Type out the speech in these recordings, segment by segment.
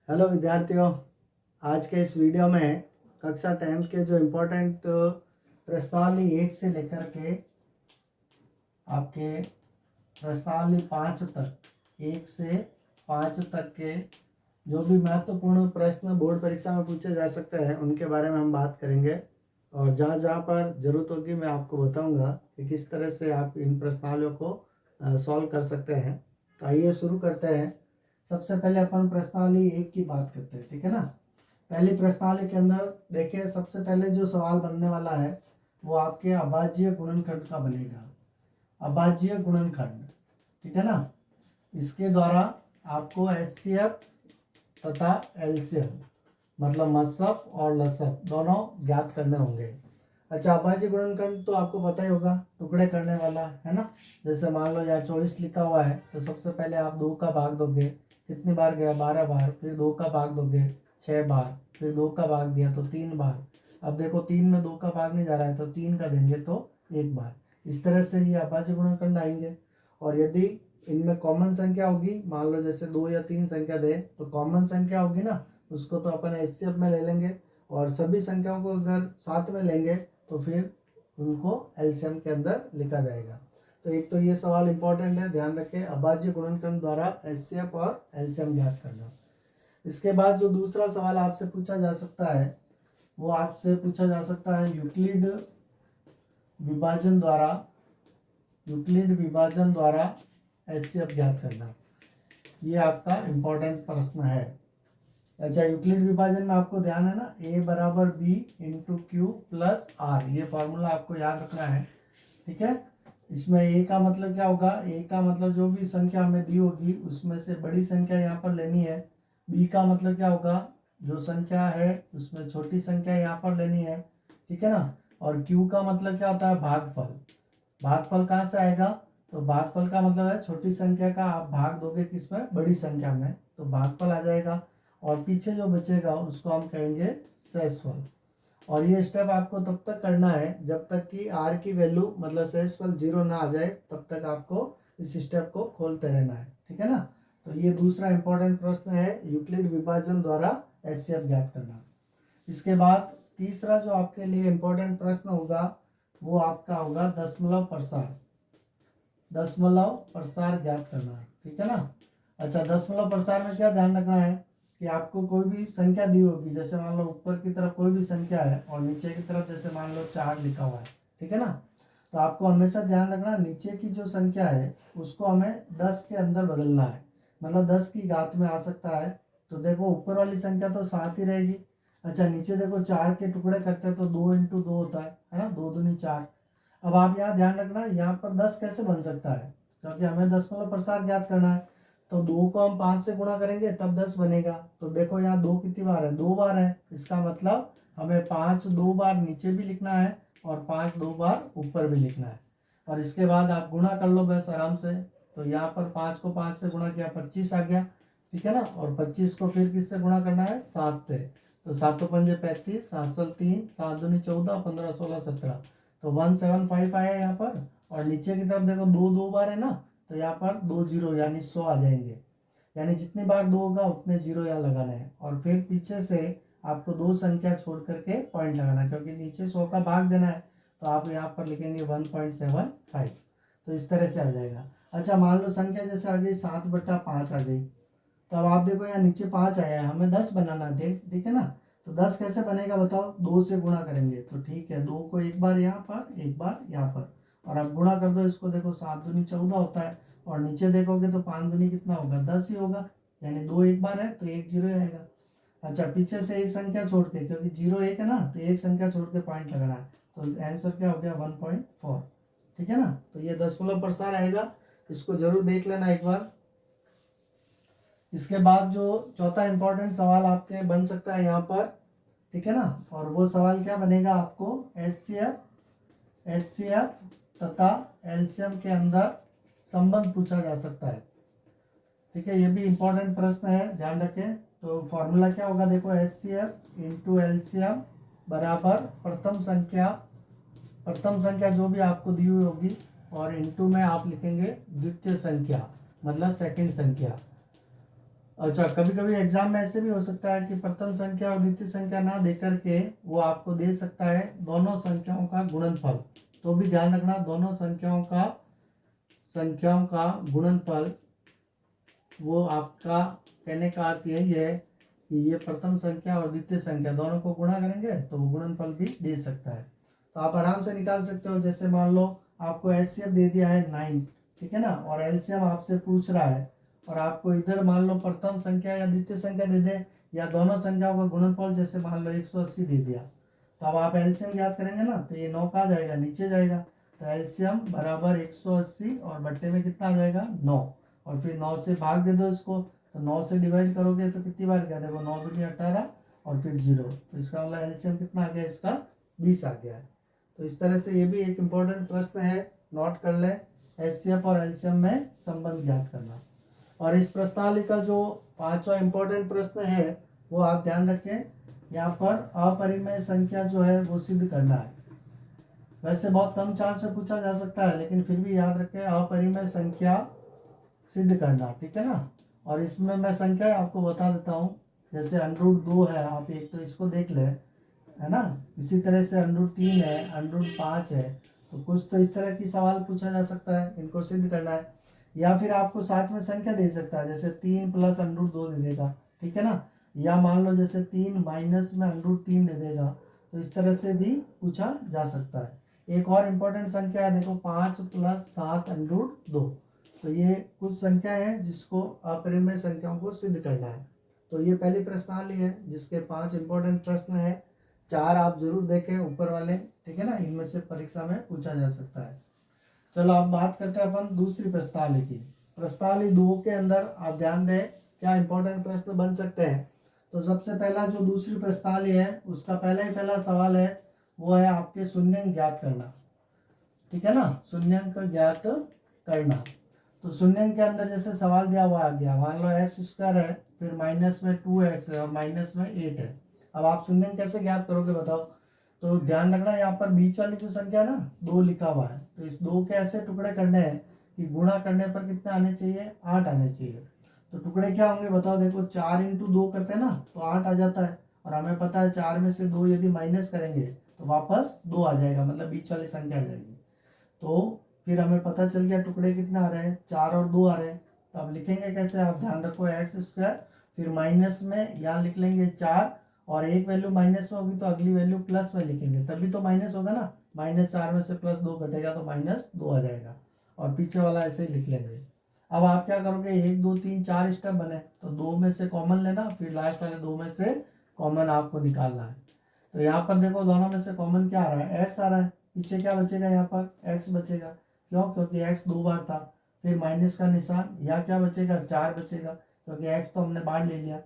Hello विद्यार्थियों, आज के इस वीडियो में कक्षा 10th के जो इम्पोर्टेंट प्रश्नावली 1 से लेकर के आपके प्रश्नावली 5 तक 1 से 5 तक के जो भी महत्वपूर्ण प्रश्न बोर्ड परीक्षा में पूछे जा सकते हैं उनके बारे में हम बात करेंगे। और जहाँ जहाँ पर ज़रूरत होगी मैं आपको बताऊंगा कि किस तरह से आप इन प्रश्नावलियों को सॉल्व कर सकते हैं। तो आइए शुरू करते हैं। सबसे पहले अपन प्रश्नावली 1 की बात करते हैं, ठीक है ना। पहली प्रश्नावली के अंदर देखिए, सबसे पहले जो सवाल बनने वाला है वो आपके अभाज्य गुणनखंड का बनेगा। अभाज्य गुणनखंड, ठीक है ना। इसके द्वारा आपको एचसीएफ तथा एलसीएम मतलब मसफ और लसफ दोनों ज्ञात करने होंगे। अच्छा, अभाज्य गुणनखंड तो आपको पता ही होगा, टुकड़े करने वाला है ना। जैसे मान लो यहाँ 24 लिखा हुआ है तो सबसे पहले आप 2 का भाग दोगे, कितनी बार गया 12 बार, फिर 2 का भाग दोगे 6 बार, फिर 2 का भाग दिया तो 3 बार। अब देखो 3 में 2 का भाग नहीं जा रहा है तो 3 का देंगे तो 1 बार। इस तरह से ये अभाज्य गुणनखंड आएंगे। और यदि इनमें कॉमन संख्या होगी, मान लो जैसे 2 या 3 संख्या दे तो कॉमन संख्या होगी ना, उसको तो अपन एचसीएफ में ले लेंगे। और सभी संख्याओं को अगर साथ में लेंगे तो फिर उनको एलसीएम के अंदर लिखा जाएगा। तो एक तो ये सवाल इंपॉर्टेंट है, ध्यान रखें, अभाज्य गुणनखंड द्वारा एचसीएफ और एलसीएम ज्ञात करना। इसके बाद जो दूसरा सवाल आपसे पूछा जा सकता है वो आपसे पूछा जा सकता है यूक्लिड विभाजन द्वारा एचसीएफ ज्ञात करना। ये आपका इम्पोर्टेंट प्रश्न है। अच्छा, यूक्लिड विभाजन में आपको ध्यान है ना, a बराबर b into Q plus R, ये फॉर्मूला आपको याद रखना है, ठीक है। इसमें a का मतलब क्या होगा, a का मतलब जो भी संख्या हमें दी होगी उसमें से बड़ी संख्या यहाँ पर लेनी है। b का मतलब क्या होगा, जो संख्या है उसमें छोटी संख्या यहाँ पर लेनी है, ठीक है ना। और q का मतलब क्या होता है, भागफल। भागफल कहाँ से आएगा, तो भागफल का मतलब है छोटी संख्या का आप भाग दोगे किसमें, बड़ी संख्या में, तो भागफल आ जाएगा। और पीछे जो बचेगा उसको हम कहेंगे शेषफल। और ये स्टेप आपको तब तक करना है जब तक कि आर की वैल्यू मतलब शेषफल 0 ना आ जाए, तब तक आपको इस स्टेप को खोलते रहना है, ठीक है ना। तो ये दूसरा इंपॉर्टेंट प्रश्न है, यूक्लिड विभाजन द्वारा एचसीएफ ज्ञात करना। इसके बाद तीसरा जो आपके लिए इंपॉर्टेंट प्रश्न होगा वो आपका होगा दशमलव प्रसार ज्ञात करना, ठीक है ना। अच्छा, दशमलव प्रसार में क्या ध्यान रखना है कि आपको कोई भी संख्या दी होगी, जैसे मान लो ऊपर की तरफ कोई भी संख्या है और नीचे की तरफ जैसे मान लो 4 लिखा हुआ है, ठीक है ना। तो आपको हमेशा ध्यान रखना नीचे की जो संख्या है उसको हमें 10 के अंदर बदलना है, मतलब 10 की घात में आ सकता है। तो देखो ऊपर वाली संख्या तो 7 ही रहेगी। अच्छा, नीचे देखो 4 के टुकड़े करते हैं तो 2 इंटू 2 होता है ना, 2 दूनी 4। अब आप यहाँ ध्यान रखना, यहाँ पर 10 कैसे बन सकता है, क्योंकि हमें दशमलव प्रसार ज्ञात करना है। तो 2 को हम 5 से गुणा करेंगे तब 10 बनेगा। तो देखो यहाँ 2 कितनी बार है, 2 बार है। इसका मतलब हमें 5 2 बार नीचे भी लिखना है और 5 2 बार ऊपर भी लिखना है। और इसके बाद आप गुणा कर लो बस आराम से। तो यहाँ पर 5 को 5 से गुणा किया 25 आ गया, ठीक है ना। और 25 को फिर किससे गुणा करना है, 7 से। तो 7 पंजे 35, 7 3, 7 दूनी 14, 15 16 17, तो 175 आया यहाँ पर। और नीचे की तरफ देखो 2 2 बार है ना, तो यहाँ पर 2 जीरो यानी 100 आ जाएंगे। यानी जितनी बार 2 होगा उतने जीरो यहाँ लगाने हैं। और फिर पीछे से आपको 2 संख्या छोड़ करके पॉइंट लगाना है, क्योंकि नीचे 100 का भाग देना है। तो आप यहाँ पर लिखेंगे 1.75, तो इस तरह से आ जाएगा। अच्छा, मान लो संख्या जैसे आ गई 7/5 आ गई, तो अब आप देखो यहाँ नीचे 5 आया है, हमें 10 बनाना है, ठीक है ना। तो 10 कैसे बनेगा बताओ, 2 से गुणा करेंगे तो ठीक है, 2 को एक बार यहाँ पर एक बार यहाँ पर, और अब गुणा कर दो इसको, देखो 7 दूनी 14 होता है। और नीचे देखोगे तो 5 दूनी कितना होगा, 10 ही होगा। यानी 2 एक बार है तो 1 जीरो आएगा। अच्छा, पीछे से एक संख्या छोड़ के, क्योंकि 0 1 है ना, तो एक संख्या छोड़ के पॉइंट लगाना है। तो आंसर क्या हो गया, 1.4, ठीक है ना। तो ये दशमलव प्रसार आएगा, इसको जरूर देख लेना एक बार। इसके बाद जो चौथा इंपॉर्टेंट सवाल आपके बन सकता है यहाँ पर, ठीक है ना। और वो सवाल क्या बनेगा, आपको एचसीएफ तथा एलसीएम के अंदर संबंध पूछा जा सकता है, ठीक है। ये भी इंपॉर्टेंट प्रश्न है, ध्यान रखें। तो फॉर्मूला क्या होगा, देखो एचसीएफ इंटू एलसीएम बराबर प्रथम संख्या जो भी आपको दी हुई होगी, और इंटू में आप लिखेंगे द्वितीय संख्या मतलब सेकंड संख्या। अच्छा, कभी कभी एग्जाम में ऐसे भी हो सकता है कि प्रथम संख्या और द्वितीय संख्या ना दे करके वो आपको दे सकता है दोनों संख्याओं का गुणनफल। तो भी ध्यान रखना, दोनों संख्याओं का गुणनफल, वो आपका कहने का अर्थ यही है कि ये प्रथम संख्या और द्वितीय संख्या दोनों को गुणा करेंगे तो वो गुणनफल भी दे सकता है। तो आप आराम से निकाल सकते हो। जैसे मान लो आपको एचसीएफ दे दिया है 9, ठीक है ना, और एलसीएम आपसे पूछ रहा है, और आपको इधर मान लो प्रथम संख्या या द्वितीय संख्या दे दे, या दोनों संख्याओं का गुणनफल जैसे मान लो 180 दे दिया, तो अब आप एलसीएम याद करेंगे ना, तो ये 9 कहाँ जाएगा, नीचे जाएगा। तो एलसीएम बराबर 180 और बट्टे में कितना आ जाएगा, 9, और फिर 9 से भाग दे दो इसको, तो 9 से डिवाइड करोगे तो कितनी बार क्या, देखो 9 दूनी 18 और फिर 0, तो इसका मतलब एलसीएम कितना आ गया, इसका 20 आ गया है। तो इस तरह से ये भी एक इम्पोर्टेंट प्रश्न है, नोट कर ले, एचसीएफ और एलसीएम में संबंध ज्ञात करना। और इस प्रश्नावली का जो 5वां इम्पोर्टेंट प्रश्न है वो आप ध्यान रखें, यहाँ पर अपरिमेय संख्या जो है वो सिद्ध करना है। वैसे बहुत कम चांस में पूछा जा सकता है, लेकिन फिर भी याद रखें अपरिमेय संख्या सिद्ध करना, ठीक है ना। और इसमें मैं संख्या आपको बता देता हूँ, जैसे √2 है, आप एक तो इसको देख ले, है ना। इसी तरह से √3 है, √5 है, तो कुछ तो इस तरह की सवाल पूछा जा सकता है, इनको सिद्ध करना है। या फिर आपको साथ में संख्या दे सकता है, जैसे 3 + √2 दे देगा, ठीक है ना, या मान लो जैसे 3 माइनस में √3 दे देगा, तो इस तरह से भी पूछा जा सकता है। एक और इम्पोर्टेंट संख्या है, देखो 5 + 7 √2, तो ये कुछ संख्या है जिसको अपरिमेय संख्याओं को सिद्ध करना है। तो ये पहली प्रश्नावली है जिसके 5 इंपॉर्टेंट प्रश्न है, 4 आप जरूर देखें ऊपर वाले, ठीक है ना, इनमें से परीक्षा में पूछा जा सकता है। चलो अब बात करते हैं अपन दूसरी प्रश्नावली की। प्रश्नावली 2 के अंदर आप ध्यान दें क्या इंपॉर्टेंट प्रश्न बन सकते हैं। तो सबसे पहला जो दूसरी प्रश्नावली है उसका पहला सवाल है वो है आपके शून्यंक ज्ञात करना, ठीक है ना, शून्यंक ज्ञात करना। तो शून्यंक के अंदर जैसे सवाल दिया हुआ आ गया, मान लो x² है, फिर माइनस में 2x है और माइनस में 8 है। अब आप शून्यंक कैसे ज्ञात करोगे बताओ। तो ध्यान रखना यहाँ पर बीच वाली जो संख्या है ना 2 लिखा हुआ है, तो इस 2 के ऐसे टुकड़े करने हैं कि गुणा करने पर कितने आने चाहिए, 8 आने चाहिए। तो टुकड़े क्या होंगे बताओ, देखो 4 × 2 करते हैं ना तो 8 आ जाता है, और हमें पता है 4 में से 2 यदि माइनस करेंगे तो वापस 2 आ जाएगा, मतलब बीच वाली संख्या आ जाएगी। तो फिर हमें पता चल गया टुकड़े कितने आ रहे हैं, 4 और 2 आ रहे हैं। तो अब लिखेंगे कैसे, आप ध्यान रखो x², फिर माइनस में यहाँ लिख लेंगे 4, और एक वैल्यू माइनस में होगी तो अगली वैल्यू प्लस में लिखेंगे, तभी तो माइनस होगा ना, -4 में से +2 घटेगा तो -2 आ जाएगा, और पीछे वाला ऐसे ही लिख लेंगे। अब आप क्या करोगे, 1 2 3 4 स्टेप बने, तो 2 में से कॉमन लेना, फिर लास्ट वाले 2 में से कॉमन आपको निकालना है। तो यहाँ पर देखो दोनों में से कॉमन क्या आ रहा है, x आ रहा है, पीछे क्या बचेगा, यहाँ पर x बचेगा, क्यों, क्योंकि x 2 बार था। फिर माइनस का निशान, या क्या बचेगा, 4 बचेगा, क्योंकि x तो हमने बाहर ले लिया।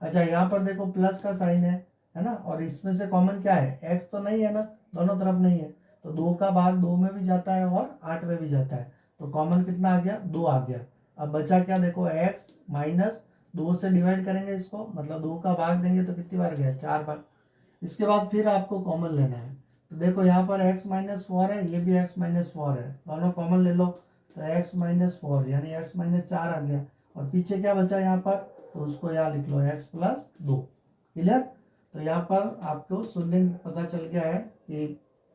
अच्छा यहाँ पर देखो प्लस का साइन है ना, और इसमें से कॉमन क्या है, x तो नहीं है ना, दोनों तरफ नहीं है, तो 2 का भाग 2 में भी जाता है और 8 में भी जाता है, तो कॉमन कितना आ गया, 2 आ गया। अब बचा क्या, देखो x माइनस 2 से डिवाइड करेंगे इसको, मतलब 2 का भाग देंगे तो कितनी बार गया, 4 बार। इसके बाद फिर आपको कॉमन लेना है, तो देखो यहाँ पर x - 4 है, ये भी x - 4 है, दोनों कॉमन ले लो, तो x - 4 यानी x - 4 आ गया, और पीछे क्या बचा यहाँ पर, तो उसको यहाँ लिख लो x + 2, क्लियर। तो यहाँ पर आपको शून्यंक पता चल गया है कि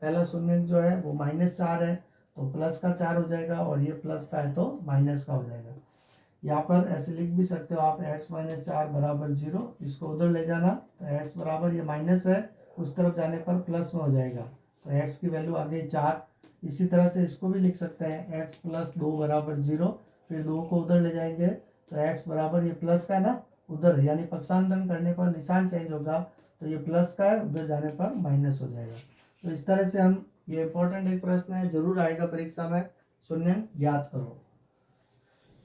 पहला शून्यंक जो है वो -4 है, तो प्लस का 4 हो जाएगा, और ये प्लस का है तो माइनस का हो जाएगा। यहाँ पर ऐसे लिख भी सकते हो आप, x - 4 = 0, इसको उधर ले जाना, तो x बराबर ये माइनस है, उस तरफ जाने पर प्लस में हो जाएगा, तो x की वैल्यू आ गई 4। इसी तरह से इसको भी लिख सकते हैं, x + 2 = 0, फिर 2 को उधर ले जाएंगे, तो x बराबर ये प्लस का है ना, उधर यानी पक्षांतरण करने पर निशान चेंज होगा, तो ये प्लस का है, उधर जाने पर माइनस हो जाएगा। तो इस तरह से हम, ये इंपॉर्टेंट एक प्रश्न है, जरूर आएगा परीक्षा में, शून्यंक ज्ञात करो।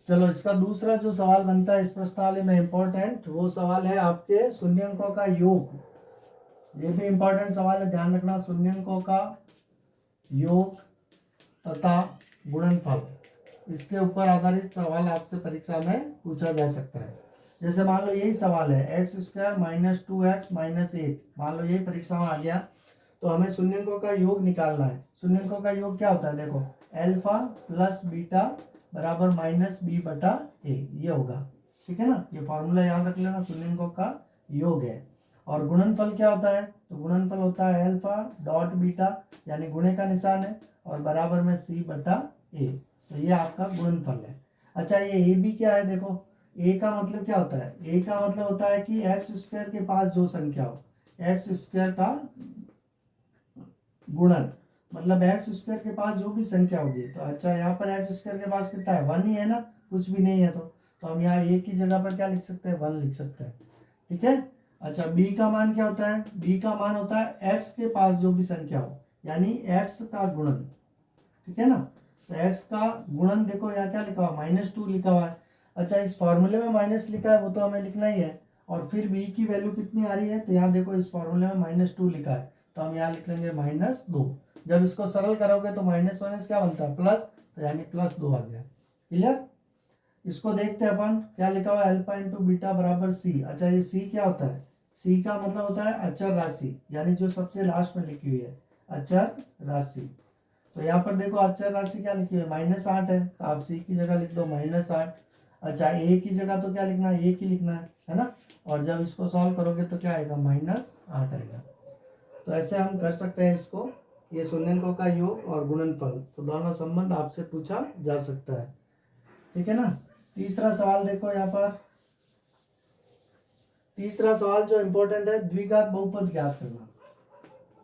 चलो इसका दूसरा जो सवाल बनता है इस प्रश्नावली में इंपॉर्टेंट, वो सवाल है आपके शून्यंकों का योग। ये भी इंपॉर्टेंट सवाल है, ध्यान रखना, शून्यंकों का योग तथा गुणनफल, इसके ऊपर आधारित सवाल आपसे परीक्षा में पूछा जा सकता है। जैसे मान लो यही सवाल है, x² - 2x - 8, मान लो यही परीक्षा में आ गया, तो हमें शून्यंकों का योग निकालना है। शून्यंकों का योग क्या होता है, देखो अल्फा + बीटा = -b/a, ये होगा। ठीक है ना, ये फॉर्मूला याद रख लेना, शून्य अंकों का योग है। और गुणनफल क्या होता है, तो गुणनफल होता है अल्फा डॉट बीटा, यानी गुणे का निशान है और बराबर में सी बटा ए, तो ये आपका गुणनफल है। अच्छा ये ए बी क्या है, देखो ए का मतलब क्या होता है, ए का मतलब होता है कि एक्स स्क्वायर के पास जो संख्या हो, एक्स स्क्वायर का गुणन, मतलब एक्स स्क्वायर के पास जो भी संख्या होगी। तो अच्छा यहाँ पर एक्स स्क्वायर के पास कितना है, 1 ही है ना, कुछ भी नहीं है, तो हम यहाँ ए की जगह पर क्या लिख सकते हैं, 1 लिख सकते हैं, ठीक है। अच्छा बी का मान क्या होता है, बी का मान होता है एक्स के पास जो भी संख्या हो, यानी एक्स का गुणन, ठीक है ना। तो एक्स का गुणन देखो यहाँ क्या लिखा हुआ, -2 लिखा हुआ है। अच्छा इस फॉर्मूले में माइनस लिखा है, वो तो हमें लिखना ही है। और फिर बी की वैल्यू कितनी आ रही है, तो यहाँ देखो इस फॉर्मूले में -2 लिखा है, तो हम यहाँ लिख लेंगे -2। जब इसको सरल करोगे तो माइनस माइनस क्या बनता है, प्लस, तो यानी +2 आ गया। क्लियर। इसको देखते हैं अपन, क्या लिखा हुआ है, अल्फा इंटू बीटा बराबर सी। अच्छा ये सी क्या होता है, सी का मतलब होता है अचर राशि, यानी जो सबसे लास्ट में लिखी हुई है अचर राशि। तो यहाँ पर देखो अचर राशि क्या लिखी है, -8 है, तो आप सी की जगह लिख दो -8। अच्छा ए की जगह तो क्या लिखना है, एक ही लिखना है ना। और जब इसको सॉल्व करोगे तो क्या आएगा, -8 आएगा। तो ऐसे हम कर सकते हैं इसको, ये शून्यंकों का योग और गुणनफल, तो दोनों संबंध आपसे पूछा जा सकता है, ठीक है ना। तीसरा सवाल देखो यहाँ पर, तीसरा सवाल जो इम्पोर्टेंट है, द्विघात बहुपद ज्ञात करना।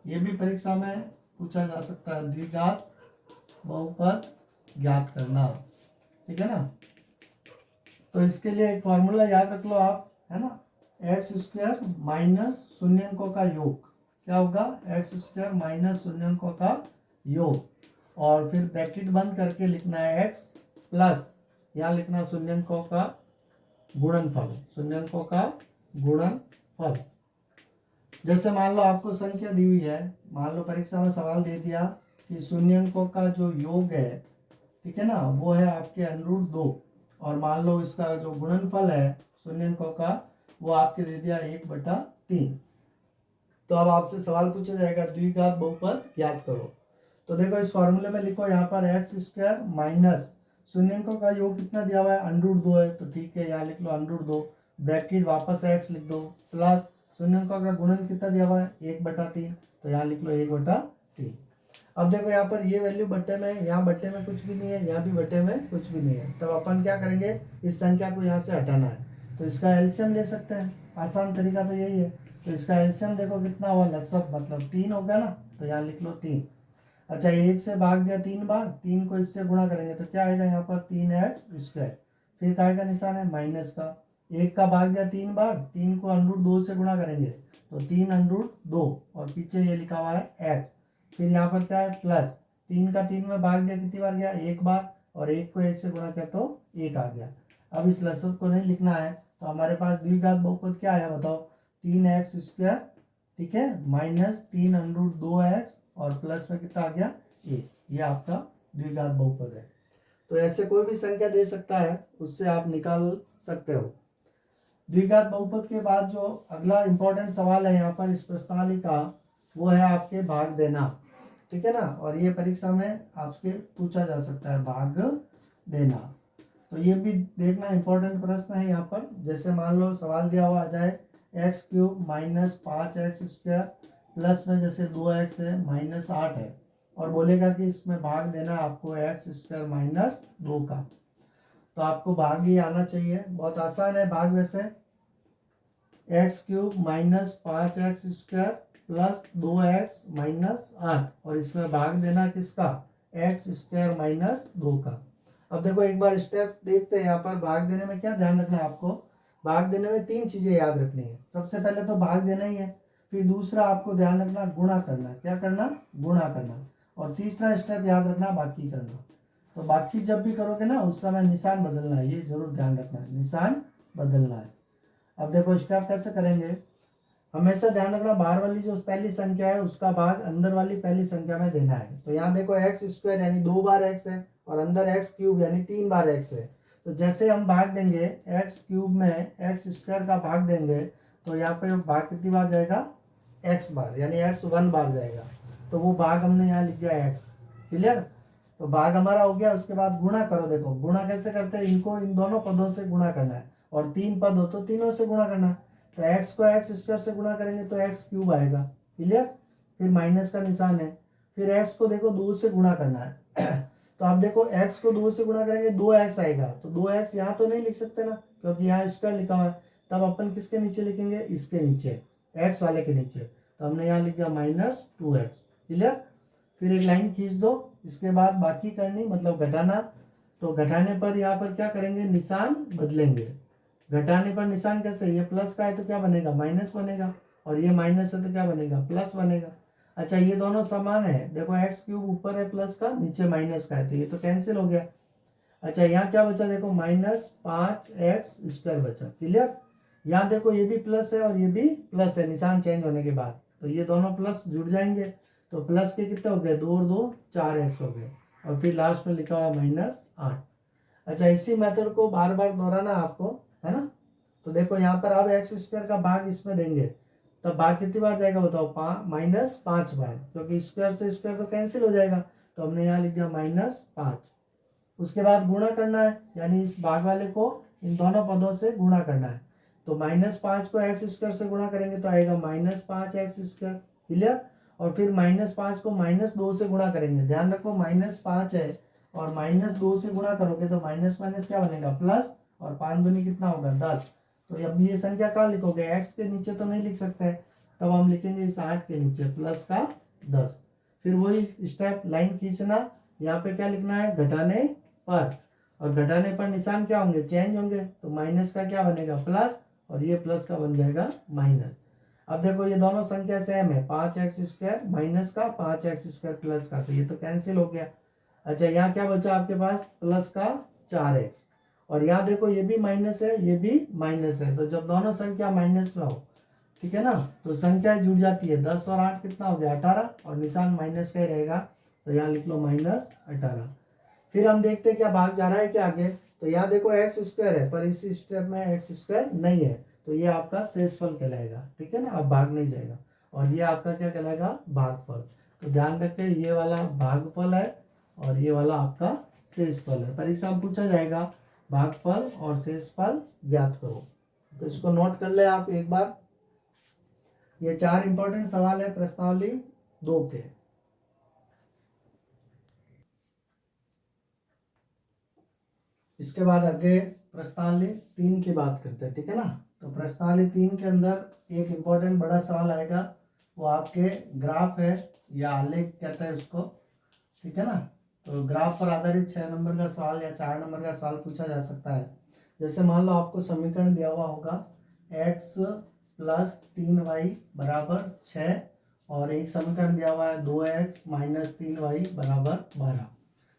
ये भी परीक्षा में पूछा जा सकता है, द्विघात बहुपद ज्ञात करना, ठीक है ना। तो इसके लिए एक फॉर्मूला याद रख लो आप, है ना, एक्स स्क्वायर माइनस शून्यंकों का योग, क्या होगा, एक्स स्क्वायर माइनस शून्यंकों का योग, और फिर ब्रैकेट बंद करके लिखना है एक्स प्लस, यहाँ लिखना शून्यंकों का गुणनफल, शून्यंकों का गुणनफल। जैसे मान लो आपको संख्या दी हुई है, मान लो परीक्षा में सवाल दे दिया कि शून्यंकों का जो योग है, ठीक है ना, वो है आपके √2, और मान लो इसका जो गुणनफल है शून्यंकों का, वो आपके दे दिया 1/3। तो अब आपसे सवाल पूछा जाएगा द्विघात बहुपद ज्ञात करो। तो देखो इस फॉर्मूले में लिखो, यहाँ पर एक्स स्क्वायर माइनस शून्यंकों का योग कितना दिया हुआ है, √2 है, तो ठीक है यहाँ लिख लो √2, ब्रैकेट वापस एक्स लिख दो, प्लस शून्यंकों का गुणन कितना दिया हुआ है, 1/3, तो यहाँ लिख लो 1/3। अब देखो यहाँ पर ये वैल्यू बट्टे में, यहाँ बट्टे में कुछ भी नहीं है, यहाँ भी बट्टे में कुछ भी नहीं है, तब अपन क्या करेंगे, इस संख्या को यहाँ से हटाना है, तो इसका एलसीएम ले सकते हैं, आसान तरीका तो यही है। तो इसका एलसीएम देखो कितना हुआ, लसब मतलब 3 हो गया ना, तो यहाँ लिख लो 3। अच्छा 1 से भाग दिया 3 बार, 3 को इससे गुणा करेंगे तो क्या आएगा, यहाँ पर 3x², फिर काय का निशान है, माइनस का, 1 का भाग दिया 3 बार, 3 को √2 से गुणा करेंगे तो 3√2, और पीछे ये लिखा हुआ है x, फिर यहाँ पर क्या है प्लस, 3 का 3 में भाग दिया कितनी बार गया, 1 बार, और 1 को 1 से गुणा किया तो 1 आ गया। अब इस लसब को नहीं लिखना है, तो हमारे पास द्विघात बहुपद क्या है बताओ, 3x², ठीक है, माइनस 3√2x, और प्लस में कितना आ गया 1, ये आपका द्विघात बहुपद है। तो ऐसे कोई भी संख्या दे सकता है, उससे आप निकाल सकते हो। द्विघात बहुपद के बाद जो अगला इंपॉर्टेंट सवाल है यहाँ पर इस प्रश्नावली का, वो है आपके भाग देना, ठीक है ना, और ये परीक्षा में आपके पूछा जा सकता है, भाग देना। तो ये भी देखना इंपॉर्टेंट प्रश्न है यहाँ पर। जैसे मान लो सवाल दिया हुआ आ जाए, x³ माइनस 5x² प्लस में जैसे 2x है, -8 है, और बोलेगा कि इसमें भाग देना आपको x² माइनस 2 का, तो आपको भाग ही आना चाहिए, बहुत आसान है भाग वैसे। x³ minus 5x² plus 2x minus 8, और इसमें भाग देना किसका, x² माइनस 2 का। अब देखो एक बार स्टेप देखते हैं, यहाँ पर भाग देने में क्या ध्यान रखना है आपको, भाग देने में 3 चीजें याद रखनी है। सबसे पहले तो भाग देना ही है, फिर दूसरा आपको ध्यान रखना गुणा करना, क्या करना, गुणा करना, और तीसरा स्टेप याद रखना बाकी करना। तो बाकी जब भी करोगे ना उस समय निशान बदलना है, ये जरूर ध्यान रखना है, निशान बदलना है। अब देखो स्टेप कैसे करेंगे, हमेशा ध्यान रखना बाहर वाली जो पहली संख्या है उसका भाग अंदर वाली पहली संख्या में देना है। तो यहाँ देखो x² यानी 2 बार x है, और अंदर x³ यानी 3 बार x है, तो जैसे हम भाग देंगे x³ में x² का भाग देंगे, तो यहाँ पे भाग कितनी बार जाएगा, x बार, यानी x 1 बार जाएगा, तो वो भाग हमने यहाँ लिख दिया x। क्लियर। तो भाग हमारा हो गया, उसके बाद गुणा करो, देखो गुणा कैसे करते हैं, इनको इन दोनों पदों से गुणा करना है, और 3 पद हो तो तीनों से गुणा करना है। तो x को एक्स स्क्वायर से गुणा करेंगे तो एक्स क्यूब आएगा, क्लियर। फिर माइनस का निशान है, फिर x को देखो 2 से गुणा करना है तो आप देखो x को 2 से गुणा करेंगे 2x आएगा, तो 2x यहाँ तो नहीं लिख सकते ना, क्योंकि यहाँ स्क्वायर लिखा हुआ है। तब अपन किसके नीचे लिखेंगे, इसके नीचे, x वाले के नीचे। तो हमने यहाँ लिख दिया -2x, क्लियर। फिर एक लाइन खींच दो, इसके बाद बाकी करनी मतलब घटाना। तो घटाने पर यहाँ पर क्या करेंगे, निशान बदलेंगे। घटाने पर निशान कैसे, ये प्लस का है तो क्या बनेगा, माइनस बनेगा, और ये माइनस है तो क्या बनेगा, प्लस बनेगा। अच्छा ये दोनों समान है, देखो एक्स क्यूब ऊपर है प्लस का, नीचे माइनस का है, तो ये तो कैंसिल हो गया। अच्छा यहाँ क्या बचा, देखो -5x² बचा, क्लियर। यहाँ देखो ये भी प्लस है और ये भी प्लस है, निशान चेंज होने के बाद, तो ये दोनों प्लस जुड़ जाएंगे। तो प्लस के कितने हो गए, 2 और 2 4x हो गए, और फिर लास्ट में लिखा हुआ -8। अच्छा इसी मेथड को बार बार दोहराना आपको, है ना। तो देखो यहाँ पर अब x² का भाग इसमें देंगे, तब भाग कितनी बार जाएगा बताओ, -5 बार, क्योंकि स्क्वायर से स्क्वायर तो कैंसिल हो जाएगा। तो हमने यहाँ लिख दिया -5। उसके बाद गुणा करना है, यानी इस भाग वाले को इन दोनों पदों से गुणा करना है। तो -5 को x² से गुणा करेंगे तो आएगा -5x², क्लियर। और फिर -5 को -2 से गुणा करेंगे, ध्यान रखो -5 है और -2 से गुणा करोगे तो माइनस माइनस क्या बनेगा, प्लस, और 5 दूनी कितना होगा, 10। तो अब ये संख्या कहाँ लिखोगे, x के नीचे तो नहीं लिख सकते, तब हम लिखेंगे इस 8 के नीचे प्लस का 10। फिर वही स्टेप, लाइन खींचना, यहाँ पे क्या लिखना है, घटाने पर, और घटाने पर निशान क्या होंगे, चेंज होंगे। तो माइनस का क्या बनेगा, प्लस, और ये प्लस का बन जाएगा माइनस। अब देखो ये दोनों संख्या सेम है, 5x² माइनस का 5x² प्लस का, तो ये तो कैंसिल हो गया। अच्छा यहाँ क्या बचा आपके पास, प्लस का 4x, और यहाँ देखो ये भी माइनस है ये भी माइनस है, तो जब दोनों संख्या माइनस में हो, ठीक है ना, तो संख्या जुड़ जाती है। 10 और 8 कितना हो गया, 18, और निशान माइनस का ही रहेगा, तो यहाँ लिख लो -18। फिर हम देखते हैं क्या भाग जा रहा है क्या आगे। तो यहाँ देखो x² है, पर इसी स्टेप में x² नहीं है, तो ये आपका शेषफल कहलाएगा, ठीक है ना, अब भाग नहीं जाएगा। और ये आपका क्या कहलाएगा, भागफल। तो ध्यान रखें, ये वाला भागफल है और ये वाला आपका शेषफल है। परीक्षा में पूछा जाएगा भागफल और शेषफल ज्ञात करो, तो इसको नोट कर ले आप एक बार। ये 4 इंपॉर्टेंट सवाल है प्रश्नावली 2 के। इसके बाद आगे प्रश्नावली 3 की बात करते हैं, ठीक है ना। तो प्रश्नावली 3 के अंदर एक इम्पोर्टेंट बड़ा सवाल आएगा, वो आपके ग्राफ है या आलेख कहते हैं उसको, ठीक है ना। तो ग्राफ पर आधारित 6 नंबर का सवाल या 4 नंबर का सवाल पूछा जा सकता है। जैसे मान लो आपको समीकरण दिया हुआ होगा x + 3y = 6, और एक समीकरण दिया हुआ है 2x - 3y = 12।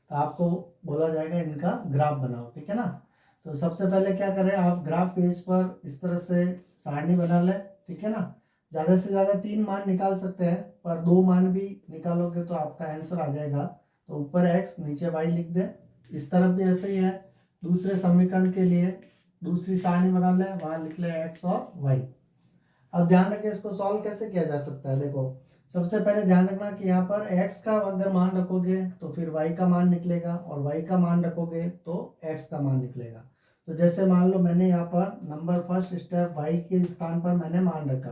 तो आपको बोला जाएगा इनका ग्राफ बनाओ, ठीक है ना। तो सबसे पहले क्या करें, आप ग्राफ पेज पर इस तरह से सारणी बना लें, ठीक है ना। ज़्यादा से ज़्यादा 3 मान निकाल सकते हैं, पर 2 मान भी निकालोगे तो आपका आंसर आ जाएगा। तो ऊपर x नीचे y लिख दे, इस तरफ भी ऐसे ही है। दूसरे समीकरण के लिए दूसरी सारणी बना ले, वहाँ लिख ले x और y। अब ध्यान रखें इसको सॉल्व कैसे किया जा सकता है। देखो सबसे पहले ध्यान रखना कि यहाँ पर x का अगर मान रखोगे तो फिर y का मान निकलेगा, और y का मान रखोगे तो x का मान निकलेगा। तो जैसे मान लो मैंने यहाँ पर नंबर फर्स्ट स्टेप y के स्थान पर मैंने मान रखा,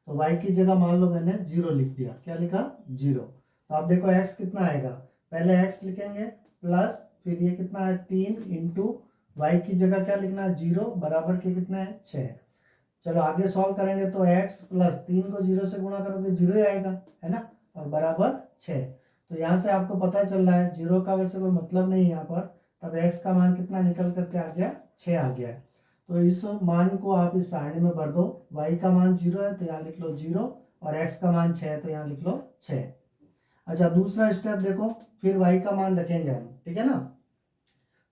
तो y की जगह मान लो मैंने 0 लिख दिया। क्या लिखा, 0। तो आप देखो x कितना आएगा, पहले x लिखेंगे प्लस, फिर ये कितना है 3 × y की जगह क्या लिखना है 0 बराबर के कितना है 6। चलो आगे सॉल्व करेंगे तो x + 3 को 0 से गुणा करोगे 0 ही आएगा, है ना, और बराबर 6। तो यहाँ से आपको पता चल रहा है 0 का वैसे कोई मतलब नहीं है यहाँ पर, तब x का मान कितना निकल करके आ गया, 6 आ गया है। तो इस मान को आप इस सारणी में भर दो, y का मान 0 है तो यहाँ लिख लो 0, और x का मान 6 है तो यहाँ लिख लो 6। अच्छा दूसरा स्टेप देखो, फिर y का मान रखेंगे हम, ठीक है ना।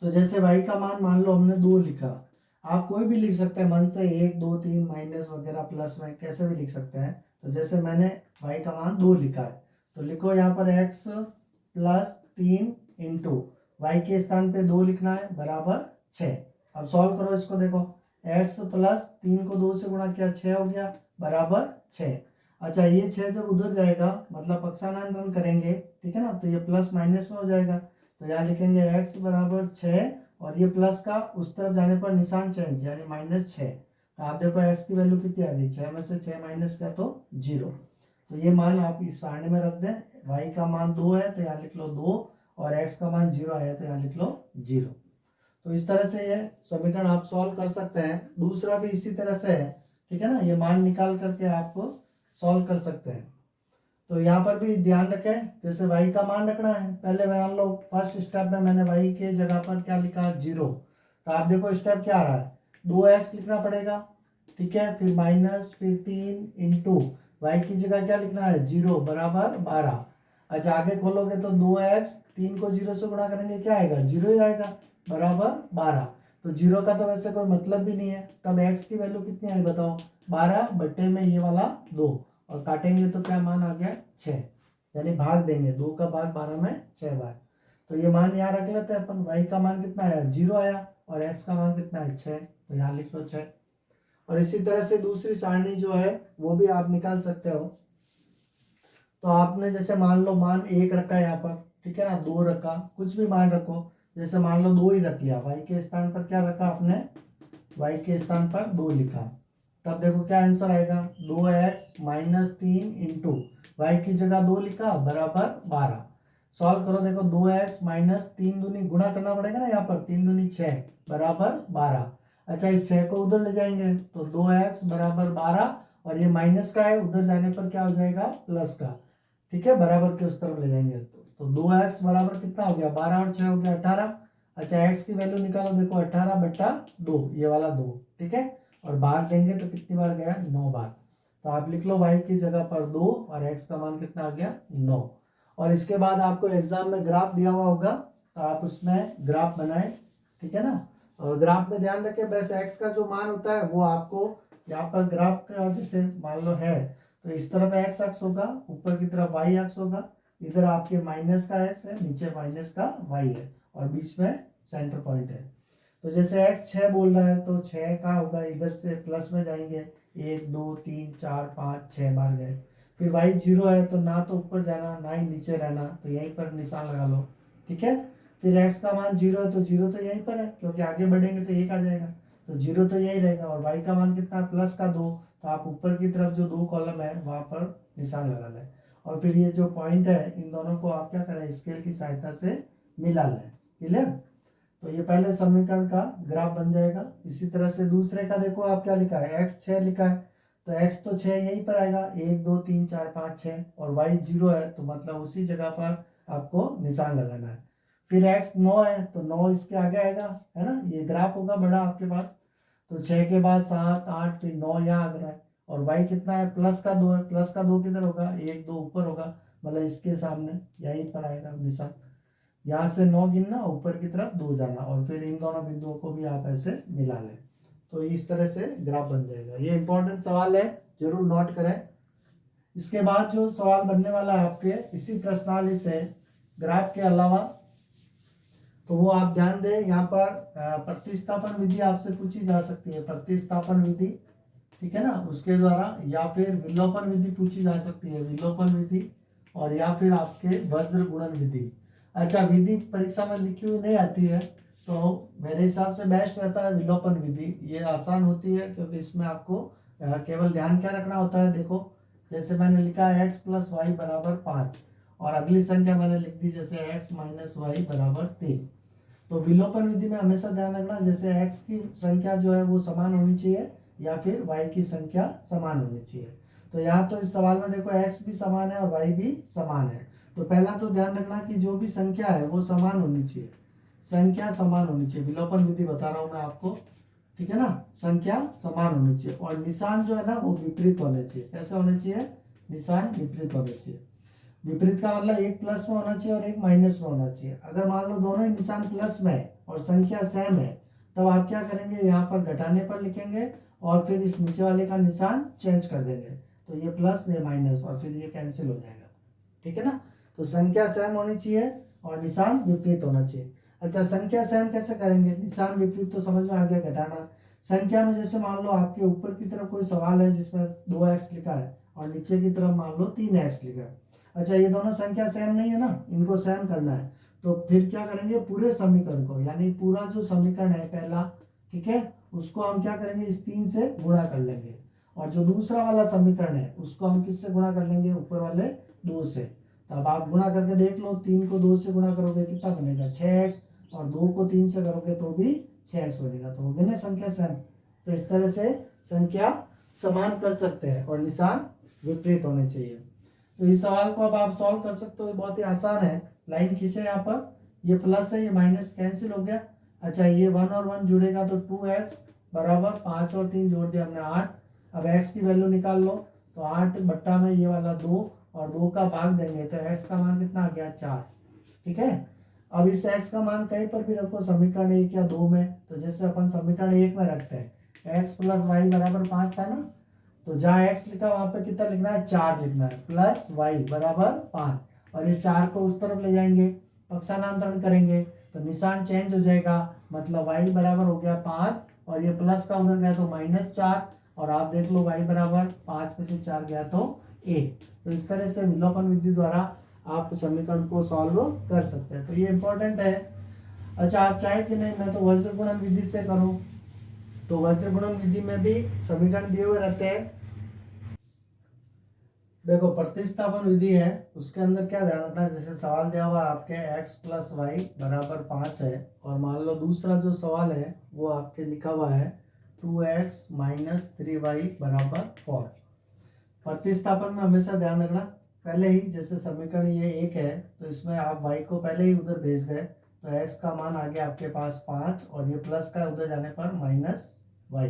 तो जैसे y का मान लो हमने 2 लिखा, आप कोई भी लिख सकते हैं मन से, 1 2 3 माइनस वगैरह प्लस में कैसे भी लिख सकते हैं। तो जैसे मैंने y का मान 2 लिखा है, तो लिखो यहाँ पर x + 3 × y के स्थान पे 2 लिखना है बराबर 6। अब सॉल्व करो इसको, देखो x + 3 को 2 से गुणा किया 6 हो गया बराबर 6। अच्छा ये 6 जब उधर जाएगा मतलब पक्षांतरण करेंगे, ठीक है ना, तो ये प्लस माइनस में हो जाएगा। तो यहाँ लिखेंगे x = 6 और ये प्लस का उस तरफ जाने पर निशान चेंज यानी -6। तो आप देखो x की वैल्यू कितनी आ गई, 6 में से 6 माइनस किया तो 0। तो ये मान आप इस सारणी में रख दें। y का मान 2 है तो यहाँ लिख लो 2, और x का मान 0 आया तो यहाँ लिख लो 0। तो इस तरह से ये समीकरण आप सॉल्व कर सकते हैं। दूसरा भी इसी तरह से है, ठीक है ना, ये मान निकाल करके आप सॉल्व कर सकते हैं। तो यहाँ पर भी ध्यान रखें, जैसे y का मान रखना है, पहले मान लो फर्स्ट स्टेप में मैंने y के जगह पर क्या लिखा, 0। तो आप देखो स्टेप क्या आ रहा है, 2x लिखना पड़ेगा, ठीक है, फिर माइनस, फिर 3 इंटू y की जगह क्या लिखना है, 0 बराबर 12। अच्छा आगे खोलोगे तो 2x, 3 को 0 से गुणा करेंगे क्या आएगा, 0 ही आएगा, बराबर 12। तो 0 का तो वैसे कोई मतलब भी नहीं है, तब x की वैल्यू कितनी आई बताओ, 12 बट्टे में ये वाला 2, और काटेंगे तो क्या मान आ गया 6, यानी भाग देंगे, 2 का भाग 12 में 6 बार। तो ये मान यहाँ रख लेते हैं अपन, y का मान कितना आया, 0 आया, और x का मान कितना है 6, तो यहाँ लिख लो 6। और इसी तरह से दूसरी सारणी जो है वो भी आप निकाल सकते हो। तो आपने जैसे मान लो मान 1 रखा है यहाँ पर, ठीक है ना, 2 रखा, कुछ भी मान रखो, जैसे मान लो 2 ही रख लिया, y के स्थान पर क्या रखा आपने, y के स्थान पर 2 लिखा, तब देखो क्या आंसर आएगा, 2x माइनस 3 इंटू वाई की जगह 2 लिखा बराबर 12। सॉल्व करो, देखो 2x माइनस 3 दूनी गुणा करना पड़ेगा ना, यहाँ पर 3 दूनी 6 बराबर 12। अच्छा इस 6 को उधर ले जाएंगे तो 2x बराबर 12, और ये माइनस का है, उधर जाने पर क्या हो जाएगा प्लस का, ठीक है, बराबर के उस तरफ ले जाएंगे तो 2x बराबर कितना हो गया, 12 और 6 हो गया 18। अच्छा x की वैल्यू निकालो, देखो 18 बट्टा 2, ये वाला 2, ठीक है, और भाग देंगे तो कितनी बार गया, 9 बार। तो आप लिख लो y की जगह पर 2 और x का मान कितना आ गया 9। और इसके बाद आपको एग्जाम में ग्राफ दिया हुआ होगा, तो आप उसमें ग्राफ बनाएं, ठीक है ना। और ग्राफ में ध्यान रखें, बस x का जो मान होता है वो आपको यहाँ पर ग्राफ का जैसे मान लो है, तो इस तरफ x अक्ष होगा, ऊपर की तरफ y अक्ष होगा, इधर आपके माइनस का x है, नीचे माइनस का y है, और बीच में सेंटर पॉइंट है। तो जैसे x 6 बोल रहा है तो 6 का होगा, इधर से प्लस में जाएंगे, 1 2 3 4 5 6 बार गए। फिर y 0 है तो ना तो ऊपर जाना ना ही नीचे रहना, तो यहीं पर निशान लगा लो, ठीक है। फिर x का मान 0 है तो 0 तो यहीं पर है, क्योंकि आगे बढ़ेंगे तो 1 आ जाएगा, तो 0 तो यही रहेगा। और y का मान कितना है, प्लस का 2, तो आप ऊपर की तरफ जो 2 कॉलम है वहाँ पर निशान लगा लें। और फिर ये जो पॉइंट है इन दोनों को आप क्या करें, स्केल की सहायता से मिला लें, क्लियर। तो ये पहले समीकरण का ग्राफ बन जाएगा। इसी तरह से दूसरे का देखो, आप क्या लिखा है, x 6 लिखा है, तो x तो 6 यहीं पर आएगा, 1 2 3 4 5 6, और y 0 है तो मतलब उसी जगह पर आपको निशान लगाना है। फिर x 9 है तो 9 इसके आगे आएगा, है ना, ये ग्राफ होगा बड़ा आपके पास, तो 6 के बाद 7 8 फिर 9 यहाँ आ रहा है। और y कितना है, प्लस का 2 है, प्लस का 2 किधर होगा, 1 2 ऊपर होगा, मतलब इसके सामने यहीं पर आएगा निशान। यहाँ से 9 गिनना, ऊपर की तरफ 2 जाना, और फिर इन दोनों बिंदुओं को भी आप ऐसे मिला लें, तो इस तरह से ग्राफ बन जाएगा। ये इंपॉर्टेंट सवाल है, जरूर नोट करें। इसके बाद जो सवाल बनने वाला है आपके इसी प्रश्नावली से ग्राफ के अलावा, तो वो आप ध्यान दें, यहाँ पर प्रतिस्थापन विधि आपसे पूछी जा सकती है, प्रतिस्थापन विधि, ठीक है ना, उसके द्वारा, या फिर विलोपन विधि पूछी जा सकती है, विलोपन विधि, और या फिर आपके वज्र गुणन विधि। अच्छा विधि परीक्षा में लिखी हुई नहीं आती है, तो मेरे हिसाब से बेस्ट रहता है विलोपन विधि, ये आसान होती है, क्योंकि इसमें आपको केवल ध्यान क्या रखना होता है, देखो जैसे मैंने लिखा है x प्लस वाई बराबर 5, और अगली संख्या मैंने लिख दी जैसे x माइनस वाई बराबर 3। तो विलोपन विधि में हमेशा ध्यान रखना, जैसे x की संख्या जो है वो समान होनी चाहिए, या फिर y की संख्या समान होनी चाहिए। तो यहाँ तो इस सवाल में देखो x भी समान है और y भी समान है, तो पहला तो ध्यान रखना कि जो भी संख्या है वो समान होनी चाहिए, संख्या समान होनी चाहिए, विलोपन विधि बता रहा हूँ मैं आपको, ठीक है ना, संख्या समान होनी चाहिए, और निशान जो है ना वो विपरीत होने चाहिए। कैसे होने चाहिए, निशान विपरीत होने चाहिए। विपरीत का मतलब एक प्लस में होना चाहिए और एक माइनस में होना चाहिए। अगर मान लो दोनों ही निशान प्लस में है और संख्या सेम है, तब आप क्या करेंगे, यहाँ पर घटाने पर लिखेंगे, और फिर इस नीचे वाले का निशान चेंज कर देंगे, तो ये प्लस ये माइनस, और फिर ये कैंसिल हो जाएगा, ठीक है ना। तो संख्या सेम होनी चाहिए और निशान विपरीत होना चाहिए। अच्छा संख्या सेम कैसे करेंगे, निशान विपरीत तो समझ में आ गया, घटाना। संख्या में जैसे मान लो आपके ऊपर की तरफ कोई सवाल है जिसमें 2x लिखा है, और नीचे की तरफ मान लो 3x लिखा है। अच्छा ये दोनों संख्या सेम नहीं है ना, इनको सेम करना है, तो फिर क्या करेंगे, पूरे समीकरण को, यानी पूरा जो समीकरण है पहला, ठीक है, उसको हम क्या करेंगे, इस 3 से गुणा कर लेंगे। और जो दूसरा वाला समीकरण है उसको हम किससे गुणा कर लेंगे, ऊपर वाले 2 से। तो अब आप गुणा करके देख लो, 3 को 2 से गुणा करोगे कितना बनेगा, 6x, और 2 को 3 से करोगे तो भी 6x बनेगा। तो हो गई ना संख्या सेम। तो इस तरह से संख्या समान कर सकते हैं और निशान विपरीत होने चाहिए। तो इस सवाल को अब आप सॉल्व कर सकते हो, बहुत ही आसान है। लाइन खींचे यहाँ पर, ये प्लस है, ये माइनस कैंसिल हो गया। अच्छा, ये 1 और 1 जुड़ेगा तो 2x बराबर 5 और 3 जोड़ दिया हमने 8। अब x की वैल्यू निकाल लो, तो 8 बट्टा में ये वाला 2 और 2 का भाग देंगे तो x का मान कितना आ गया, 4। ठीक है, अब इस x का मान कहीं पर भी रखो, समीकरण 1 या 2 में। तो जैसे अपन समीकरण 1 में रखते हैं, x प्लस वाई बराबर 5 था ना, तो जहाँ x लिखा वहां पे कितना लिखना है, 4 लिखना है, प्लस वाई बराबर 5। और ये 4 को उस तरफ ले जाएंगे, पक्षांतरण करेंगे तो निशान चेंज हो जाएगा, मतलब y बराबर हो गया 5 और ये प्लस का उधर गया तो -4। और आप देख लो y बराबर 5 में से 4 गया तो 1। तो इस तरह से विलोपन विधि द्वारा आप समीकरण को सॉल्व कर सकते हैं। तो ये इंपॉर्टेंट है। अच्छा, आप चाहे कि नहीं मैं तो वज्र गुणन विधि से करूं, तो वज्र गुणन विधि में भी समीकरण दिए हुए रहते हैं। देखो, प्रतिस्थापन विधि है, उसके अंदर क्या ध्यान रखना है, जैसे सवाल दिया हुआ आपके x प्लस वाई बराबर 5 है, और मान लो दूसरा जो सवाल है वो आपके लिखा हुआ है 2x माइनस 3y बराबर 4। प्रतिस्थापन में हमेशा ध्यान रखना, पहले ही जैसे समीकरण ये 1 है तो इसमें आप y को पहले ही उधर भेज दें, तो x का मान आ गया आपके पास 5 और ये प्लस का उधर जाने पर -y।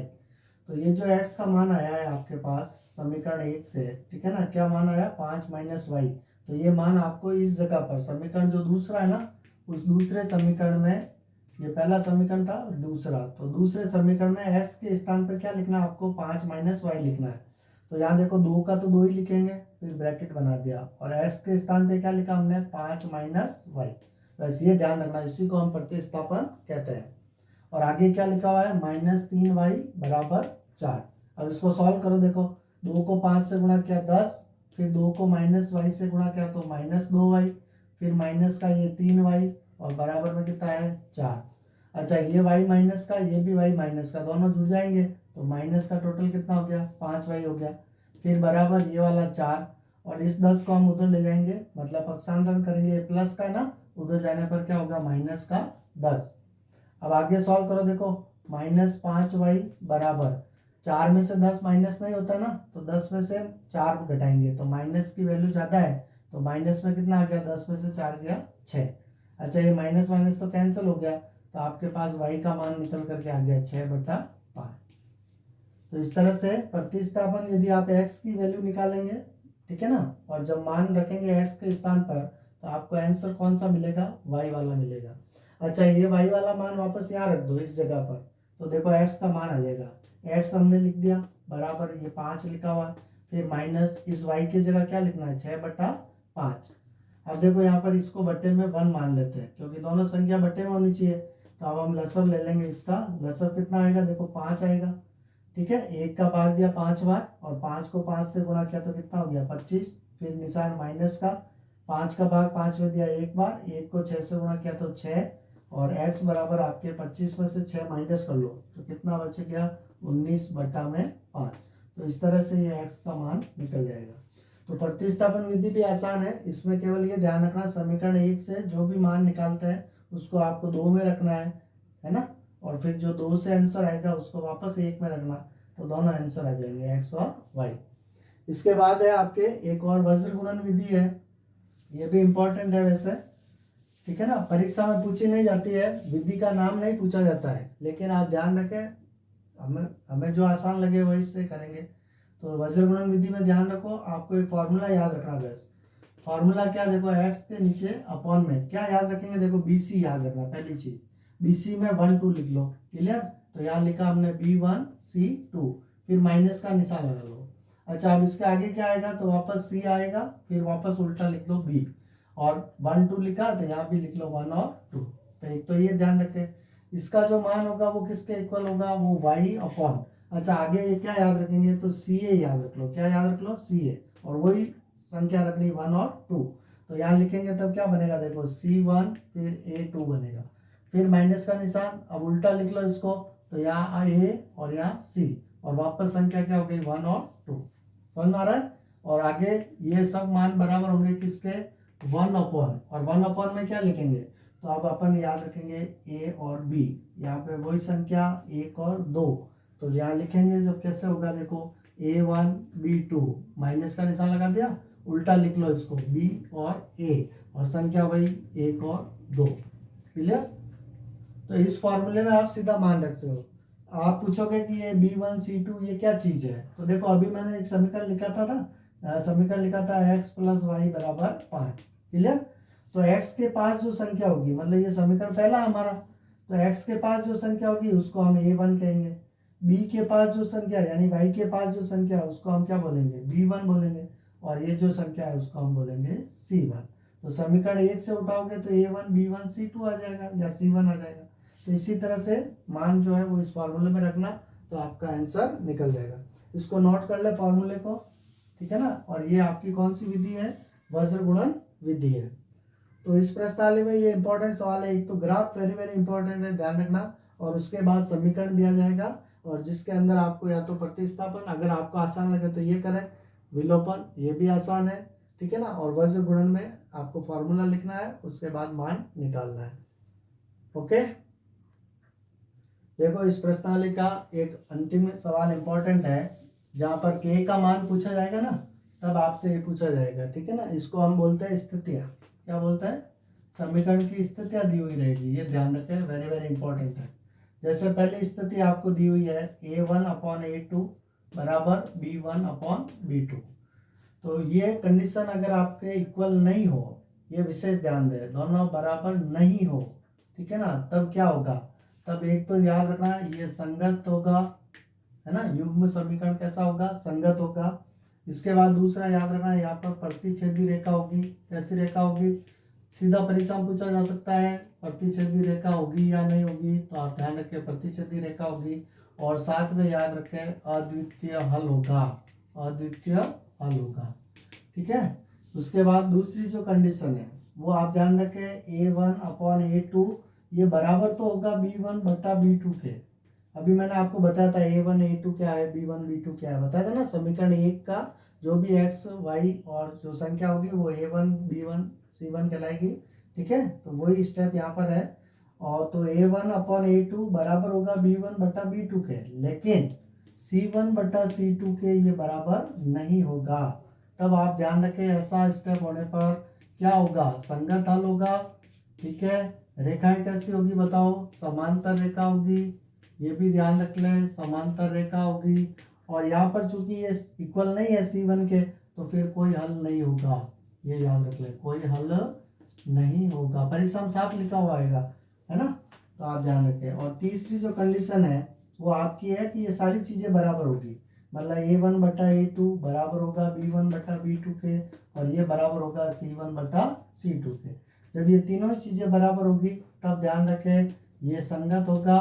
तो ये जो x का मान आया है आपके पास समीकरण 1 से, ठीक है ना, क्या मान आया, 5 माइनस वाई। तो ये मान आपको इस जगह पर, समीकरण जो दूसरा है ना, उस दूसरे समीकरण में, ये पहला समीकरण था दूसरा, तो दूसरे समीकरण में x के स्थान पर क्या लिखना है आपको, 5 माइनस वाई लिखना है। तो यहाँ देखो 2 का तो 2 ही लिखेंगे, फिर ब्रैकेट बना दिया, और x के स्थान पे क्या लिखा हमने, 5 माइनस वाई। बस ये ध्यान रखना, इसी को हम प्रतिस्थापन कहते हैं। और आगे क्या लिखा हुआ है, -3y बराबर 4। अब इसको सॉल्व करो, देखो 2 को 5 से गुणा किया 10, फिर 2 को -y से गुणा किया तो -2y, फिर माइनस का ये 3y और बराबर में कितना है, 4। अच्छा, ये y माइनस का, ये भी y माइनस का, दोनों जुड़ जाएंगे तो माइनस का टोटल कितना हो गया, 5y हो गया, फिर बराबर ये वाला 4, और इस 10 को हम उधर ले जाएंगे, मतलब पक्षांतरण करेंगे, प्लस का ना, उधर जाने पर क्या होगा, माइनस का 10। अब आगे सॉल्व करो, देखो -5y बराबर 4 में से 10 माइनस नहीं होता ना, तो 10 में से 4 घटाएंगे तो माइनस की वैल्यू ज़्यादा है, तो माइनस में कितना आ गया, 10 में से 4 गया 6। अच्छा, ये माइनस माइनस तो कैंसिल हो गया, तो आपके पास y का मान निकल करके आ गया 6/5। तो इस तरह से प्रतिस्थापन, यदि आप x की वैल्यू निकालेंगे, ठीक है ना, और जब मान रखेंगे x के स्थान पर, तो आपको आंसर कौन सा मिलेगा, y वाला मिलेगा। अच्छा, ये y वाला मान वापस यहाँ रख दो इस जगह पर, तो देखो x का मान आ जाएगा, x हमने लिख दिया बराबर ये 5 लिखा हुआ, फिर माइनस इस y की जगह क्या लिखना है, 6/5। अब देखो यहाँ पर इसको बट्टे में 1 मान लेते हैं, क्योंकि दोनों संख्या बट्टे में होनी चाहिए। तो अब हम लसर ले लेंगे, इसका लसर कितना आएगा, देखो 5 आएगा, ठीक है, 1 का भाग दिया 5 बार, और 5 को 5 से गुणा किया तो कितना हो गया, 25। फिर निशान माइनस का, 5 का भाग 5 में दिया 1 बार, 1 को 6 से गुणा किया तो 6, और x बराबर आपके 25 में से 6 माइनस कर लो तो कितना बच गया, 19/5। तो इस तरह से ये x का मान निकल जाएगा। तो प्रतिस्थापन विधि भी आसान है, इसमें केवल ये ध्यान रखना, समीकरण 1 से जो भी मान निकालते हैं उसको आपको 2 में रखना है ना, और फिर जो 2 से आंसर आएगा उसको वापस 1 में रखना, तो दोनों आंसर आ जाएंगे, x और y। इसके बाद है आपके एक और वज्र गुणन विधि है, ये भी इंपॉर्टेंट है वैसे, ठीक है ना, परीक्षा में पूछी नहीं जाती है, विधि का नाम नहीं पूछा जाता है, लेकिन आप ध्यान रखें, हमें जो आसान लगे वही से करेंगे। तो वज्र गुणन विधि में ध्यान रखो, आपको एक फॉर्मूला याद रखना बस। फॉर्मूला क्या, देखो x के नीचे अपॉन में क्या याद रखेंगे, देखो BC याद रखना, पहली चीज BC में 1 2 लिख लो, क्लियर। तो यहाँ लिखा हमने B1 C2, फिर माइनस का निशान लगा लो। अच्छा, अब इसके आगे क्या आएगा, तो वापस C आएगा, फिर वापस उल्टा लिख लो B, और 1 2 लिखा तो यहाँ भी लिख लो 1 और 2। तो एक तो ये ध्यान रखें, इसका जो मान होगा वो किसके इक्वल होगा, वो y अपॉन, अच्छा आगे ये क्या याद रखेंगे, तो CA याद रख लो, क्या याद रख लो, CA, और वही संख्या रखनी 1 और 2। तो यहाँ लिखेंगे तब क्या बनेगा, देखो C1 फिर A2 बनेगा, फिर माइनस का निशान, अब उल्टा लिख लो इसको, तो यहाँ A और यहाँ C, और वापस संख्या क्या हो गई 1 और 2, समझ में आ रहा है। और आगे ये सब मान बराबर होंगे किसके, 1 अपॉन, और 1 अपॉन में क्या लिखेंगे, तो अब अपन याद रखेंगे A और B, यहाँ पे वही संख्या 1 और 2, तो यहाँ लिखेंगे जब कैसे होगा, देखो A1 B2, माइनस का निशान लगा दिया, उल्टा लिख लो इसको B और A, और संख्या वही 1 और 2, क्लियर। तो इस फॉर्मूले में आप सीधा मान रखते हो। आप पूछोगे कि ये B1 C2 ये क्या चीज़ है, तो देखो अभी मैंने एक समीकरण लिखा था ना, समीकरण लिखा था x + y = 5, क्लियर। तो x के पास जो संख्या होगी, मतलब ये समीकरण पहला हमारा, तो x के पास जो संख्या होगी उसको हम A1 कहेंगे, b के पास जो संख्या यानी y के पास जो संख्या है उसको हम क्या बोलेंगे, B1 बोलेंगे, और ये जो संख्या है उसको हम बोलेंगे C1। तो समीकरण 1 से उठाओगे तो A1 B1 C2 आ जाएगा या C1 आ जाएगा। तो इसी तरह से मान जो है वो इस फॉर्मूले में रखना, तो आपका आंसर निकल जाएगा। इसको नोट कर ले फॉर्मूले को, ठीक है ना। और ये आपकी कौन सी विधि है, वज्र गुणन विधि है। तो इस प्रश्नावली में ये इंपॉर्टेंट सवाल है, एक तो ग्राफ वेरी वेरी इंपॉर्टेंट है, ध्यान रखना, और उसके बाद समीकरण दिया जाएगा, और जिसके अंदर आपको या तो प्रतिस्थापन, अगर आपको आसान लगे तो ये करें, विलोपन ये भी आसान है, ठीक है ना, और वज्र गुणन में आपको फॉर्मूला लिखना है, उसके बाद मान निकालना है। ओके, देखो इस प्रश्नावली का एक अंतिम सवाल इंपॉर्टेंट है, जहाँ पर k का मान पूछा जाएगा ना, तब आपसे ये पूछा जाएगा, ठीक है ना। इसको हम बोलते हैं स्थितियाँ, क्या बोलते हैं, समीकरण की स्थितियाँ दी हुई रहेगी, ये ध्यान रखें, वेरी वेरी इंपॉर्टेंट है। जैसे पहली स्थिति आपको दी हुई है A1/A2 = B1/B2, तो ये कंडीशन अगर आपके इक्वल नहीं हो, ये विशेष ध्यान दें, दोनों बराबर नहीं हो, ठीक है ना, तब क्या होगा, तब एक तो याद रखना ये संगत होगा, है ना, युग्म समीकरण कैसा होगा, संगत होगा। इसके बाद दूसरा याद रखना, यहाँ पर प्रतिच्छेदी रेखा होगी, कैसी रेखा होगी, सीधा परीक्षा में पूछा जा सकता है प्रतिच्छेदी रेखा होगी या नहीं होगी, तो आप ध्यान रखें प्रतिच्छेदी रेखा होगी, और साथ में याद रखें अद्वितीय हल होगा, अद्वितीय हल होगा, ठीक है। उसके बाद दूसरी जो कंडीशन है वो आप ध्यान रखें A1/A2 ये बराबर तो होगा B1/B2 के। अभी मैंने आपको बताया था A1 A2 क्या है, B1 B2 क्या है, बताया था ना। समीकरण 1 का जो भी x y और जो संख्या होगी वो A1 B1 C1 कहलाएगी, ठीक है। तो वही स्टेप यहाँ पर है, और तो A1/A2 बराबर होगा B1/B2 के, लेकिन C1/C2 के ये बराबर नहीं होगा। तब आप ध्यान रखें ऐसा स्टेप होने पर क्या होगा, संगत हल होगा, ठीक है। रेखाएं कैसी होगी बताओ, समांतर रेखा होगी, ये भी ध्यान रख लें, समांतर रेखा होगी। और यहाँ पर चूंकि ये इक्वल नहीं है C1 के, तो फिर कोई हल नहीं होगा, ये याद रख लें, कोई हल नहीं होगा, परीक्षा में साफ लिखा हुआ आएगा, है ना, तो आप ध्यान रखें। और तीसरी जो कंडीशन है वो आपकी है कि ये सारी चीज़ें बराबर होगी, मतलब A1/A2 बराबर होगा B1/B2 के, और ये बराबर होगा C1/C2 के। जब ये तीनों चीज़ें बराबर होगी तब ध्यान रखें ये संगत होगा,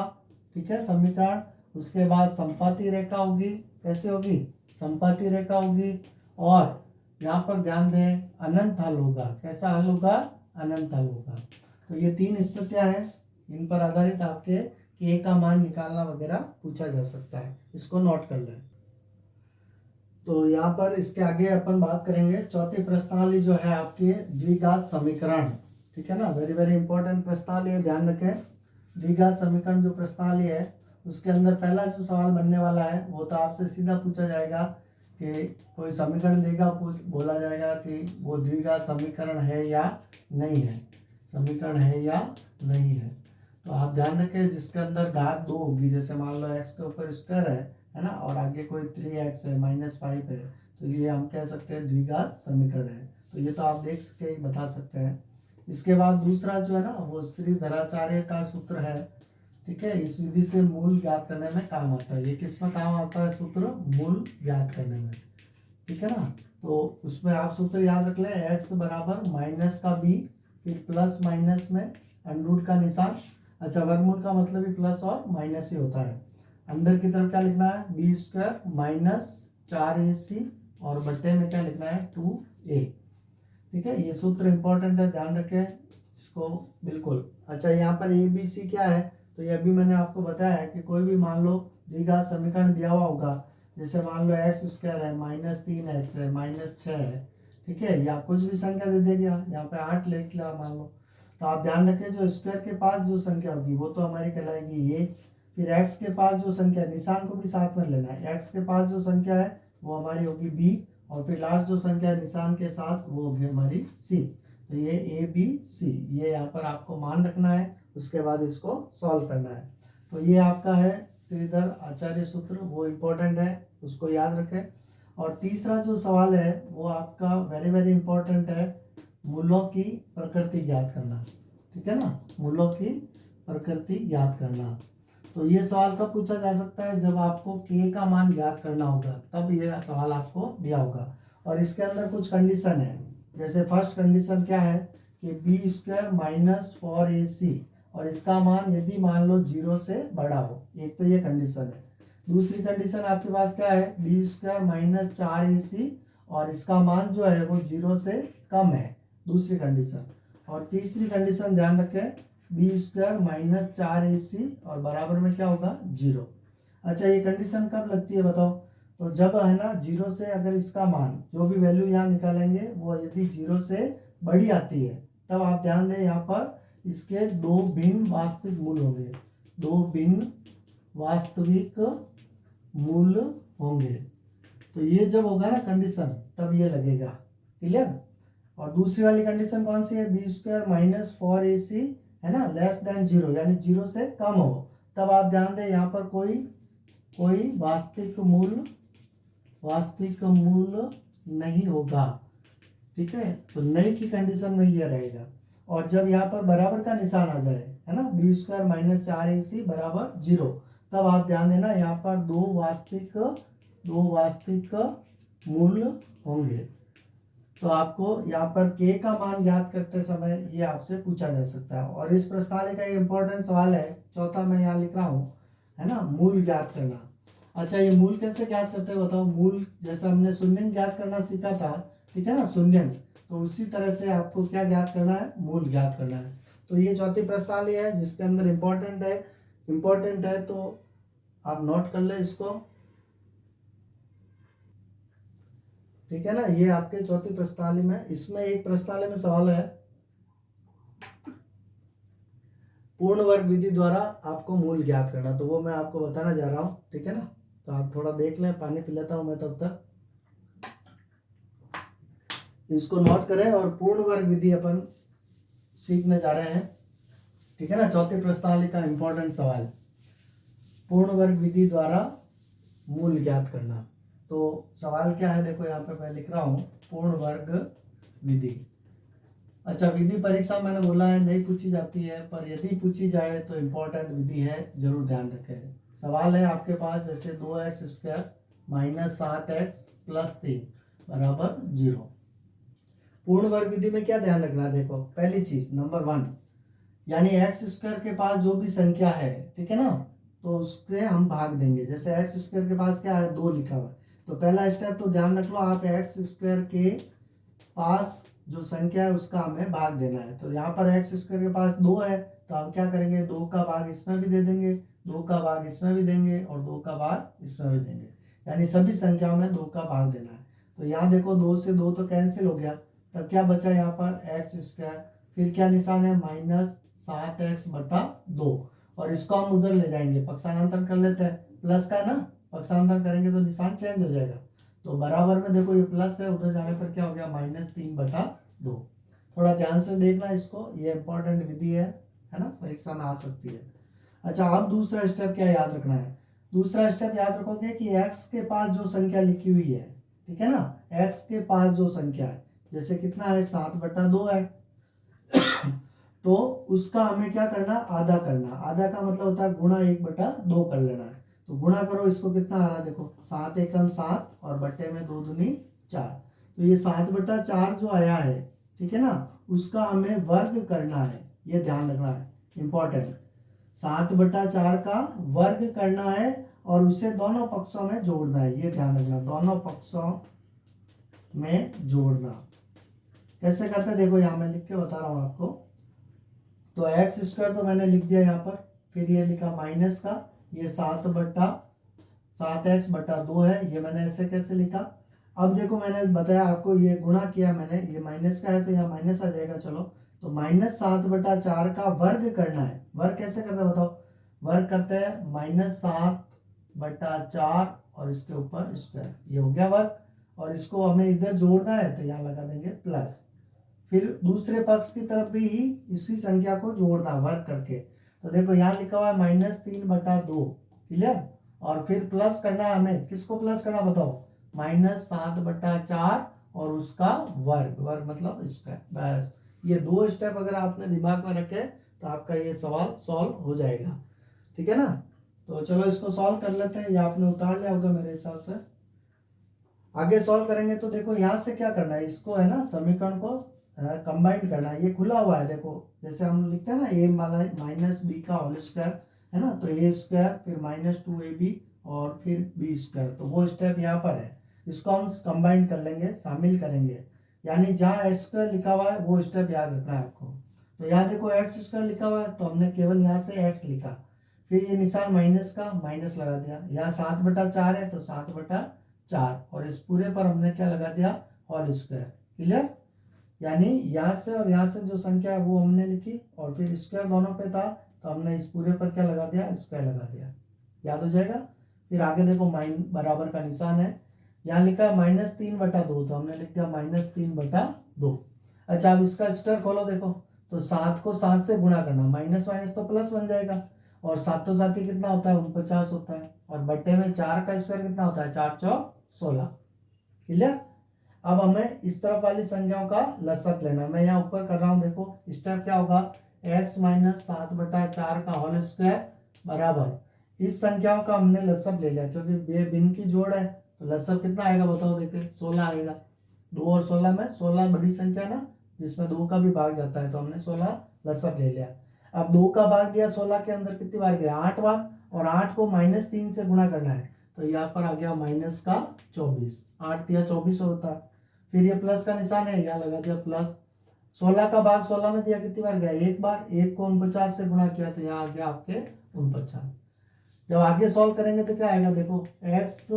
ठीक है, समीकरण। उसके बाद संपाती रेखा होगी, कैसे होगी, संपाती रेखा होगी, और यहाँ पर ध्यान दें अनंत हल होगा, कैसा हल होगा, अनंत हल होगा। तो ये 3 स्थितियाँ हैं, इन पर आधारित आपके k का मान निकालना वगैरह पूछा जा सकता है, इसको नोट कर लें। तो यहाँ पर इसके आगे अपन बात करेंगे चौथी प्रश्नावली जो है आपकी द्विघात समीकरण, ठीक है ना, वेरी वेरी इंपॉर्टेंट प्रश्नावली है, ध्यान रखें। द्विघात समीकरण जो प्रश्नावली है उसके अंदर पहला जो सवाल बनने वाला है वो तो आपसे सीधा पूछा जाएगा कि कोई समीकरण देगा, बोला जाएगा कि वो द्विघात समीकरण है या नहीं है, समीकरण है या नहीं है। तो आप ध्यान रखें जिसके अंदर घात 2 होगी, जैसे मान लो x के ऊपर स्क्वायर है ना, और आगे कोई 3x है -5 है, तो ये हम कह सकते हैं द्विघात समीकरण है। तो ये तो आप देख सकते हैं, बता सकते हैं। इसके बाद दूसरा जो है ना वो श्रीधराचार्य का सूत्र है, ठीक है, इस विधि से मूल ज्ञात करने में काम आता है। ये किस में काम आता है सूत्र, मूल ज्ञात करने में, ठीक है ना। तो उसमें आप सूत्र याद रख लें, x बराबर माइनस का b, फिर प्लस माइनस में अंडर का निशान, अच्छा वर्गमूल का मतलब ही प्लस और माइनस ही होता है। अंदर की तरफ क्या लिखना है, b² - 4ac, और बट्टे में क्या लिखना है 2a, ठीक है, ये सूत्र इंपॉर्टेंट है, ध्यान रखें इसको बिल्कुल। अच्छा, यहाँ पर ए बी सी क्या है, तो ये अभी मैंने आपको बताया है कि कोई भी मान लो द्विघात समीकरण दिया हुआ होगा, जैसे मान लो एक्स स्क्वायर है -3x है -6 है, ठीक है, या कुछ भी संख्या दे देगी, यहाँ पे 8 लिख लिया मान लो, तो आप ध्यान रखें जो स्क्वायर के पास जो संख्या होगी वो तो हमारी कहलाएगी ये, फिर एक्स के पास जो संख्या, निशान को भी साथ में लेना है, एक्स के पास जो संख्या है वो हमारी होगी बी, और फिर लास्ट जो संख्या है निशान के साथ वो होगी हमारी सी। तो ये ए बी सी, ये यहाँ पर आपको मान रखना है, उसके बाद इसको सॉल्व करना है। तो ये आपका है श्रीधर आचार्य सूत्र, वो इम्पोर्टेंट है, उसको याद रखें। और तीसरा जो सवाल है वो आपका वेरी वेरी इंपॉर्टेंट है, मूलों की प्रकृति ज्ञात करना, ठीक है ना, मूलों की प्रकृति ज्ञात करना। तो ये सवाल कब पूछा जा सकता है, जब आपको k का मान ज्ञात करना होगा, तब ये सवाल आपको दिया होगा। और इसके अंदर कुछ कंडीशन है, जैसे फर्स्ट कंडीशन क्या है कि बी स्क्वायर -4ac, और इसका मान यदि मान लो 0 से बड़ा हो, एक तो ये कंडीशन है। दूसरी कंडीशन आपके पास क्या है, बी स्क्वायर -4ac, और इसका मान जो है वो 0 से कम है, दूसरी कंडीशन। और तीसरी कंडीशन ध्यान रखें, बी स्क्वायर -4ac और बराबर में क्या होगा 0। अच्छा, ये कंडीशन कब लगती है बताओ, तो जब है ना 0 से अगर इसका मान जो भी वैल्यू यहाँ निकालेंगे वो यदि 0 से बड़ी आती है, तब आप ध्यान दें यहाँ पर इसके दो भिन्न वास्तविक मूल होंगे, दो भिन्न वास्तविक मूल होंगे। तो ये जब होगा ना कंडीशन, तब ये लगेगा, क्लियर। और दूसरी वाली कंडीशन कौन सी है, बी स्क्वायर -4ac है ना <0 यानी 0 से कम हो, तब आप ध्यान दें यहाँ पर कोई वास्तविक मूल नहीं होगा, ठीक है। तो नई की कंडीशन में ये रहेगा। और जब यहाँ पर बराबर का निशान आ जाए, है ना, बी स्क्वायर -4ac बराबर 0, तब आप ध्यान देना यहाँ पर दो वास्तविक मूल होंगे। तो आपको यहाँ पर k का मान ज्ञात करते समय ये आपसे पूछा जा सकता है। और इस प्रश्नावली का एक इम्पोर्टेंट सवाल है, चौथा मैं यहाँ लिख रहा हूँ, है ना, मूल ज्ञात करना। अच्छा, ये मूल कैसे ज्ञात करते हैं बताओ, मूल जैसे हमने शून्यन ज्ञात करना सीखा था, ठीक है ना, शून्यन, तो उसी तरह से आपको क्या ज्ञात करना है, मूल ज्ञात करना है। तो ये चौथी प्रश्नावली है जिसके अंदर इम्पोर्टेंट है, तो आप नोट कर ले इसको, ठीक है ना। ये आपके चौथी प्रश्नावली में, इसमें एक प्रश्नावली में सवाल है, पूर्ण वर्ग विधि द्वारा आपको मूल ज्ञात करना, तो वो मैं आपको बताना जा रहा हूँ, ठीक है ना। तो आप थोड़ा देख लें, पानी पी लेता हूँ मैं तब तक, इसको नोट करें। और पूर्ण वर्ग विधि अपन सीखने जा रहे हैं, ठीक है ना। चौथी प्रश्नावली का इंपॉर्टेंट सवाल, पूर्ण वर्ग विधि द्वारा मूल ज्ञात करना। तो सवाल क्या है देखो, यहाँ पे मैं लिख रहा हूँ, पूर्ण वर्ग विधि। अच्छा, विधि परीक्षा मैंने बोला है नहीं पूछी जाती है, पर यदि पूछी जाए तो इम्पोर्टेंट विधि है, जरूर ध्यान रखें। सवाल है आपके पास जैसे 2x² -7x + 3 बराबर 0। पूर्ण वर्ग विधि में क्या ध्यान रखना है, देखो पहली चीज नंबर 1, यानी x² के पास जो भी संख्या है, ठीक है ना, तो उससे हम भाग देंगे। जैसे x² के पास क्या है, 2 लिखा हुआ है, तो पहला स्टेप तो ध्यान रख लो आप, x² के पास जो संख्या है उसका हमें भाग देना है। तो यहाँ पर x² के पास 2 है, तो हम क्या करेंगे, 2 का भाग इसमें भी दे देंगे, 2 का भाग इसमें भी देंगे, और 2 का भाग इसमें भी देंगे, यानी सभी संख्याओं में 2 का भाग देना है। तो यहाँ देखो 2 से 2 तो कैंसिल हो गया, तब क्या बचा यहाँ पर x², फिर क्या निशान है -7x/2, और इसको हम उधर ले जाएंगे, पक्षांतर कर लेते हैं, प्लस का ना, पक्षांतर करेंगे तो निशान चेंज हो जाएगा। तो बराबर में देखो ये प्लस है, उधर जाने पर क्या हो गया, -3/2। थोड़ा ध्यान से देखना इसको, ये इंपॉर्टेंट विधि है ना, परीक्षा में आ सकती है। अच्छा, अब दूसरा स्टेप क्या याद रखना है, दूसरा स्टेप याद रखोगे कि x के पास जो संख्या लिखी हुई है, ठीक है ना, x के पास जो संख्या है, जैसे कितना है 7/2 है, तो उसका हमें क्या करना, आधा करना। आधा का मतलब होता है गुणा 1/2 कर लेना है। तो गुणा करो, इसको कितना आ रहा है देखो, 7 एकम 7 और बट्टे में 2 दूनी 4, तो ये 7/4 जो आया है, ठीक है ना, उसका हमें वर्ग करना है, ये ध्यान रखना है, इंपॉर्टेंट। 7/4 का वर्ग करना है और उसे दोनों पक्षों में जोड़ना है, ये ध्यान रखना, दोनों पक्षों में जोड़ना, कैसे करते हैं देखो, यहाँ मैं लिख के बता रहा हूँ आपको। तो एक्स स्क्वायर तो मैंने लिख दिया यहाँ पर, फिर ये लिखा माइनस का, ये 7/7x/2 है, ये मैंने ऐसे कैसे लिखा। अब देखो मैंने बताया आपको, ये गुणा किया मैंने, ये माइनस का है तो यहाँ माइनस आ जाएगा। चलो तो -7/4 का वर्ग करना है। वर्ग कैसे करते हैं बताओ, वर्ग करते हैं -7/4 और इसके ऊपर स्क्वायर, ये हो गया वर्ग। और इसको हमें इधर जोड़ना है तो यहाँ लगा देंगे प्लस। फिर दूसरे पक्ष की तरफ भी इसी संख्या को जोड़ना वर्ग करके। तो देखो यहाँ लिखा हुआ है -3/2, क्लियर। और फिर प्लस करना है हमें, किसको प्लस करना बताओ, -7/4 और उसका वर्ग, वर्ग मतलब स्क्वायर। बस ये 2 स्टेप अगर आपने दिमाग में रखे तो आपका ये सवाल सॉल्व हो जाएगा, ठीक है ना। तो चलो इसको सॉल्व कर लेते हैं, ये आपने उतार लिया होगा मेरे हिसाब से। आगे सॉल्व करेंगे तो देखो यहाँ से क्या करना है, इसको है ना समीकरण को कंबाइन करना है। ये खुला हुआ है देखो, जैसे हम लिखते हैं ना a -b का होल स्क्वायर, है ना, तो a स्क्वायर फिर -2ab और फिर b स्क्वायर, तो वो स्टेप यहाँ पर है। इसको हम कंबाइन कर लेंगे, शामिल करेंगे, यानी जहाँ एक्स स्क्वायर लिखा हुआ है वो स्टेप याद रखना है आपको। तो यहाँ देखो एक्स स्क्वायर लिखा हुआ है तो हमने केवल यहाँ से एक्स लिखा, फिर ये निशान माइनस का, माइनस लगा दिया। यहाँ 7/4 है तो 7/4, और इस पूरे पर हमने क्या लगा दिया, होल स्क्वायर, क्लियर। यानी यहाँ से और यहाँ से जो संख्या है वो हमने लिखी, और फिर स्क्वायर दोनों पे था तो हमने इस पूरे पर क्या लगा दिया, स्क्वायर लगा दिया, याद हो जाएगा। फिर आगे देखो माइन बराबर का निशान है, यहाँ लिखा है -3/2 तो हमने लिख दिया -3/2। अच्छा अब इसका स्क्वायर खोलो देखो, तो 7 को 7 से गुणा करना, माइनस माइनस तो प्लस बन जाएगा, और 7 साथ ही कितना होता है, 49 होता है, और बट्टे में 4 का स्क्वायर कितना होता है, 4 चौक 16, क्लियर। अब हमें इस तरफ वाली संख्याओं का लसक लेना, मैं यहाँ ऊपर कर रहा हूँ देखो। स्टेप क्या होगा, x - 7/4 का होल स्क्वायर बराबर इस संख्याओं का हमने लसक ले लिया, क्योंकि ये भिन्न की जोड़ है तो लसक कितना आएगा बताओ, देखिए 16 आएगा। 2 और 16 में 16 बड़ी संख्या ना, जिसमें 2 का भी भाग जाता है, तो हमने 16 लसक ले लिया। अब 2 का भाग दिया 16 के अंदर कितनी बार गया, 8 बार, और 8 को -3 से गुणा करना है, तो यहाँ पर आ गया -24, 8 दिया 24 होता है। फिर ये प्लस का निशान है, यहाँ लगा दिया प्लस। 16 का भाग 16 में दिया कितनी बार गया, 1 बार, 1 को 49 से गुणा किया तो यहाँ आ गया आपके 49। जब आगे सॉल्व करेंगे तो क्या आएगा देखो, x -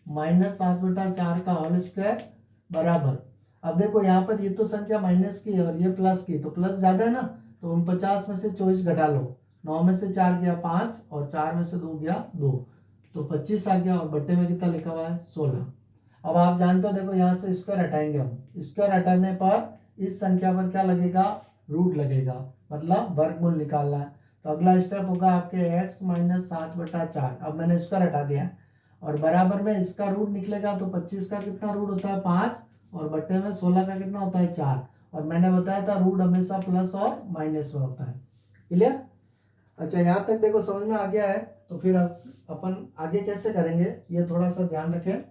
7/4 का होल स्क्वायर बराबर, अब देखो यहाँ पर ये तो संख्या माइनस की है और ये प्लस की, तो प्लस ज्यादा है ना, तो 49 में से 24 घटा लो, 9 में से 4 गया 5 और 4 में से 2 गया 2, तो 25 आ गया, और बट्टे में कितना लिखा हुआ है, 16। अब आप जानते हो देखो, यहाँ से स्क्वायर हटाएंगे हम, स्क्वायर हटाने पर इस संख्या पर क्या लगेगा, रूट लगेगा, मतलब वर्गमूल निकालना है। तो अगला स्टेप होगा आपके x - 7/4, अब मैंने स्क्वायर हटा दिया और बराबर में इसका रूट निकलेगा, तो 25 का कितना रूट होता है 5, और बट्टे में 16 का कितना होता है 4, और मैंने बताया था रूट हमेशा प्लस और माइनस में होता है, क्लियर। अच्छा यहाँ तक देखो समझ में आ गया है, तो फिर अपन आगे कैसे करेंगे ये थोड़ा सा ध्यान रखें।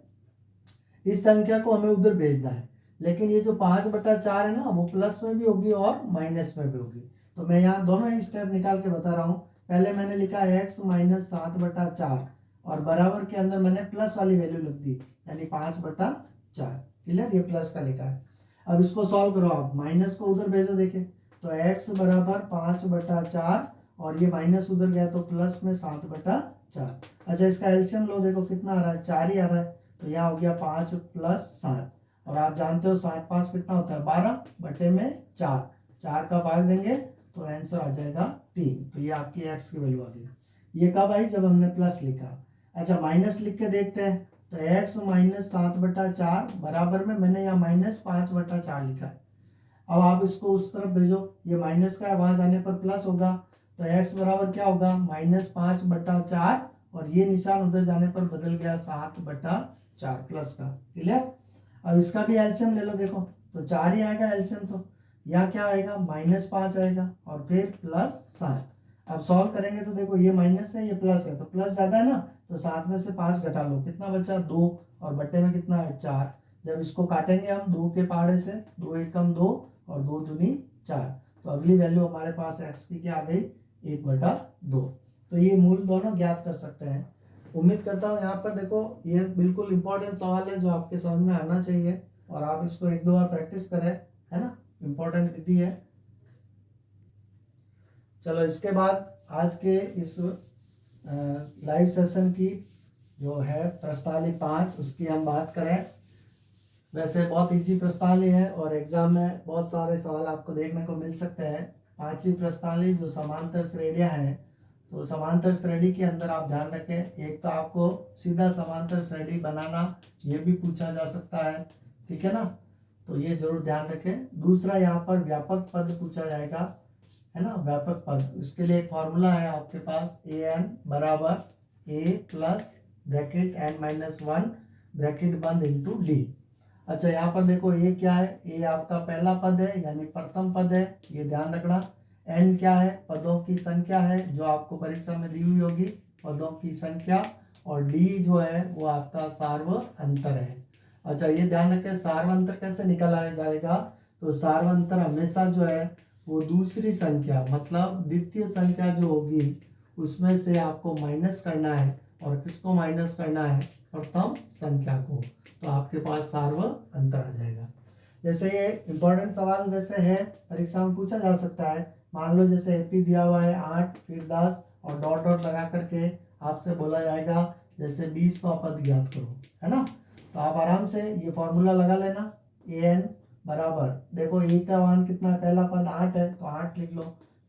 इस संख्या को हमें उधर भेजना है, लेकिन ये जो 5/4 है ना, वो प्लस में भी होगी और माइनस में भी होगी। तो मैं यहाँ दोनों ही स्टेप निकाल के बता रहा हूँ। पहले मैंने लिखा x - 7/4 और बराबर के अंदर मैंने प्लस वाली वैल्यू लिख दी, यानी 5/4, क्लियर, ये प्लस का लिखा है। अब इसको सॉल्व करो आप, माइनस को उधर भेजो, देखे तो x बराबर 5/4 और ये माइनस उधर गया तो प्लस में 7/4। अच्छा इसका एलसीएम लो, देखो कितना आ रहा है, 4 ही आ रहा है, तो यहाँ हो गया 5 + 7, और आप जानते हो 7 × 5 कितना होता है, 12, बटे में 4, 4 का भाग देंगे तो आंसर आ जाएगा 3, तो ये आपकी x की वैल्यू आ गई। ये कब आई, जब हमने प्लस लिखा। अच्छा माइनस लिख के देखते हैं, तो x - 7/4 बराबर में मैंने यहाँ -5/4 लिखा है। अब आप इसको उस तरफ भेजो, ये माइनस का है, वहां जाने पर प्लस होगा, तो x बराबर क्या होगा, -5/4, और ये निशान उधर जाने पर बदल गया 7/4 प्लस का, क्लियर। अब इसका भी एलसीएम ले लो, देखो तो 4 ही आएगा एलसीएम, तो यहाँ क्या आएगा, -5 आएगा और फिर +7। अब सॉल्व करेंगे तो देखो ये माइनस है ये प्लस है, तो प्लस ज्यादा है ना, तो 7 में से 5 घटा लो, कितना बचा 2, और बट्टे में कितना है 4। जब इसको काटेंगे हम 2 के पहाड़े से, 2 एकम 2 और 2 दूनी 4, तो अगली वैल्यू हमारे पास x की क्या आ गई, 1/2। तो ये मूल दोनों ज्ञात कर सकते हैं। उम्मीद करता हूँ यहाँ पर देखो ये बिल्कुल इंपॉर्टेंट सवाल है जो आपके समझ में आना चाहिए, और आप इसको 1-2 बार प्रैक्टिस करें, है ना, इम्पोर्टेंट विधि है। चलो इसके बाद आज के इस लाइव सेशन की जो है प्रश्नावली 5 उसकी हम बात करें। वैसे बहुत इजी प्रश्नावली है और एग्जाम में बहुत सारे सवाल आपको देखने को मिल सकते हैं। 5वीं प्रश्नावली जो समांतर श्रेणियां हैं, तो समांतर श्रेणी के अंदर आप ध्यान रखें, एक तो आपको सीधा समांतर श्रेणी बनाना ये भी पूछा जा सकता है, ठीक है ना, तो ये जरूर ध्यान रखें। दूसरा यहाँ पर व्यापक पद पूछा जाएगा, है ना, व्यापक पद, इसके लिए एक फॉर्मूला है आपके पास, ए एन बराबर a plus bracket N minus 1 bracket बंद इंटू डी। अच्छा यहाँ पर देखो ये क्या है, ए आपका पहला पद है यानी प्रथम पद है, ये ध्यान रखना। एन क्या है, पदों की संख्या है जो आपको परीक्षा में दी हुई होगी, पदों की संख्या, और डी जो है वो आपका सार्वअंतर है। अच्छा ये ध्यान रखें, सार्वअंतर कैसे निकाला जाएगा, तो सार्वअंतर हमेशा जो है वो दूसरी संख्या मतलब द्वितीय संख्या जो होगी उसमें से आपको माइनस करना है, और किसको माइनस करना है, प्रथम संख्या को, तो आपके पास सार्वअंतर आ जाएगा। जैसे ये इम्पोर्टेंट सवाल वैसे है, परीक्षा में पूछा जा सकता है। मान लो जैसे एपी दिया हुआ है 8 फिर 10 और डॉट डॉट लगा करके आपसे बोला जाएगा जैसे 20वां पद ज्ञात करो, है ना, तो आप आराम से ये फॉर्मूला लगा लेना। ए एन बराबर, देखो ए का मान कितना है, पहला पद 8 है तो 8 लिख लो,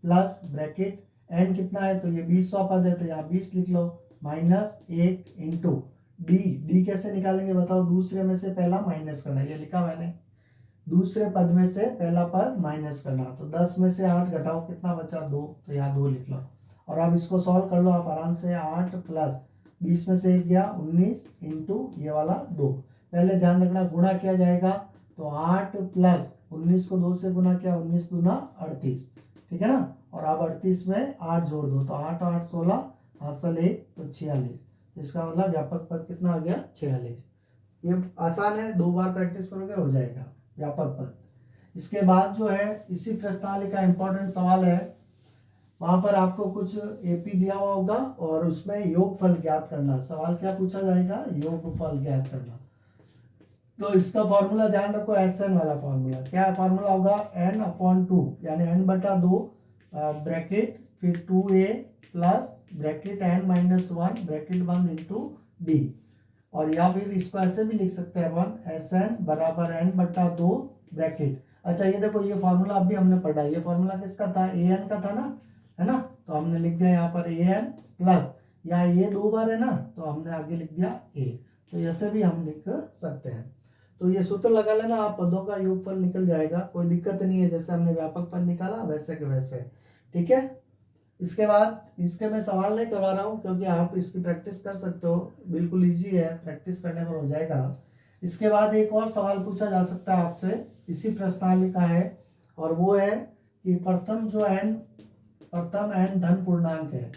प्लस ब्रैकेट एन कितना है, तो ये 20वां पद है तो यहाँ 20 लिख लो, माइनस 1 इंटू डी कैसे निकालेंगे बताओ, दूसरे में से पहला माइनस करना, ये लिखा मैंने, दूसरे पद में से पहला पद माइनस करना, तो 10 में से 8 घटाओ कितना बचा 2, तो यहाँ 2 लिख लो। और अब इसको सॉल्व कर लो आप आराम से, 8 प्लस 20 में से 1 गया 19 इंटू ये वाला 2। पहले ध्यान रखना गुणा किया जाएगा, तो 8 प्लस 19 को 2 से गुणा किया, 19 दूना 38, ठीक है ना, और अब 38 में 8 जोड़ दो, तो 8 8 16 हासिल 1 तो 46, इसका मतलब व्यापक पद कितना आ गया 46। ये आसान है, 2 बार प्रैक्टिस करोगे हो जाएगा व्यापक पद। इसके बाद जो है इसी प्रश्नावली का इम्पोर्टेंट सवाल है, वहां पर आपको कुछ एपी दिया हुआ होगा और उसमें योगफल ज्ञात करना, सवाल क्या पूछा जाएगा, योगफल ज्ञात करना। तो इसका फॉर्मूला ध्यान रखो, एस एन वाला फॉर्मूला, क्या फॉर्मूला होगा, एन अपॉन 2 यानी एन बटा 2 ब्रैकेट फिर 2a plus bracket N minus 1 bracket बंद इंटू डी, और या फिर इसको ऐसे भी लिख सकते हैं अपन, एस एन बराबर एन बटा 2 ब्रैकेट। अच्छा ये देखो ये फॉर्मूला अभी हमने पढ़ा, ये फॉर्मूला किसका था, ए एन का था ना, है ना, तो हमने लिख दिया यहाँ पर ए एन प्लस, यहाँ ये 2 बार है ना तो हमने आगे लिख दिया ए, तो ऐसे भी हम लिख सकते हैं। तो ये सूत्र लगा लेना आप, पदों का योगफल निकल जाएगा, कोई दिक्कत नहीं है, जैसे हमने व्यापक पद निकाला वैसे के वैसे, ठीक है। इसके बाद इसके मैं सवाल नहीं करवा रहा हूँ क्योंकि आप इसकी प्रैक्टिस कर सकते हो, बिल्कुल इजी है, प्रैक्टिस करने पर हो जाएगा। इसके बाद एक और सवाल पूछा जा सकता है आपसे, इसी प्रश्नावली का है, और वो है कि प्रथम एन धन पूर्णांक है,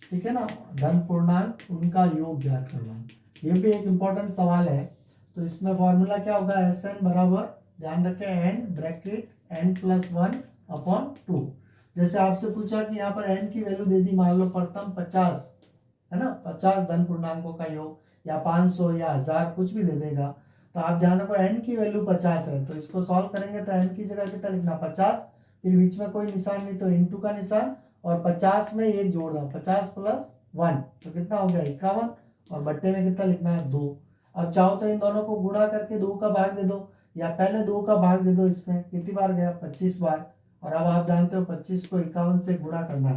ठीक है ना, धन पूर्णांक उनका योग ज्ञात करना, ये भी एक इम्पोर्टेंट सवाल है। तो इसमें फॉर्मूला क्या होगा, एस एन बराबर, ध्यान रखें, N bracket N plus 1 upon 2। जैसे आपसे पूछा कि यहाँ पर n की वैल्यू दे दी, मान लो प्रथम 50 है ना, 50 धन पूर्णांकों का योग, या 500 या 1000 कुछ भी दे देगा, तो आप ध्यान रखो n की वैल्यू 50 है, तो इसको सॉल्व करेंगे तो n की जगह कितना लिखना 50, फिर बीच में कोई निशान नहीं तो इंटू का निशान, और 50 में 1 जोड़ दो, 50 प्लस 1 तो कितना हो गया 51, और बट्टे में कितना लिखना है 2। अब चाहो तो इन दोनों को गुणा करके 2 का भाग दे दो, या पहले 2 का भाग दे दो, इसमें कितनी बार गया 25 बार, और अब आप जानते हो 25 को 51 से गुणा करना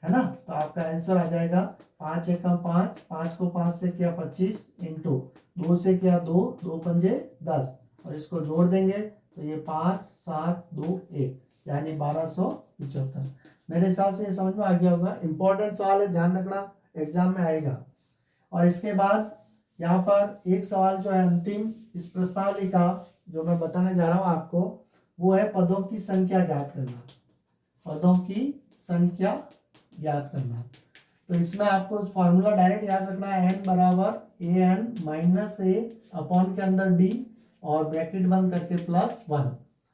है ना, तो आपका आंसर आ जाएगा 5 एकम 5, 5 को 5 से किया 25 इंटू 2 से किया 2, 2 पंजे 10, और इसको जोड़ देंगे तो ये 5 7 2 1 यानी 1275। मेरे हिसाब से ये समझ में आ गया होगा, इंपॉर्टेंट सवाल है, ध्यान रखना एग्जाम में आएगा। और इसके बाद यहाँ पर एक सवाल जो है अंतिम इस प्रश्नावली का जो मैं बताने जा रहा हूँ आपको, वो है पदों की संख्या ज्ञात करना, पदों की संख्या ज्ञात करना। तो इसमें आपको फॉर्मूला डायरेक्ट याद रखना है, एन बराबर A N minus A upon के अंदर डी और ब्रैकेट बंद करके प्लस 1।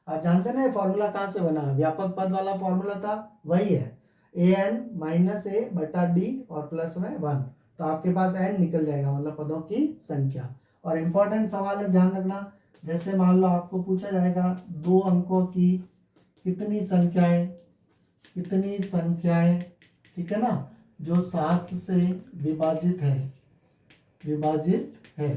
आप जानते ना फॉर्मूला कहाँ से बना, व्यापक पद वाला फॉर्मूला था, वही है, ए एन माइनस ए बटा डी और प्लस में 1, तो आपके पास एन निकल जाएगा, मतलब पदों की संख्या। और इम्पोर्टेंट सवाल है, ध्यान रखना, जैसे मान लो आपको पूछा जाएगा 2 अंकों की कितनी संख्याएं, ठीक है ना, जो 7 से विभाजित है।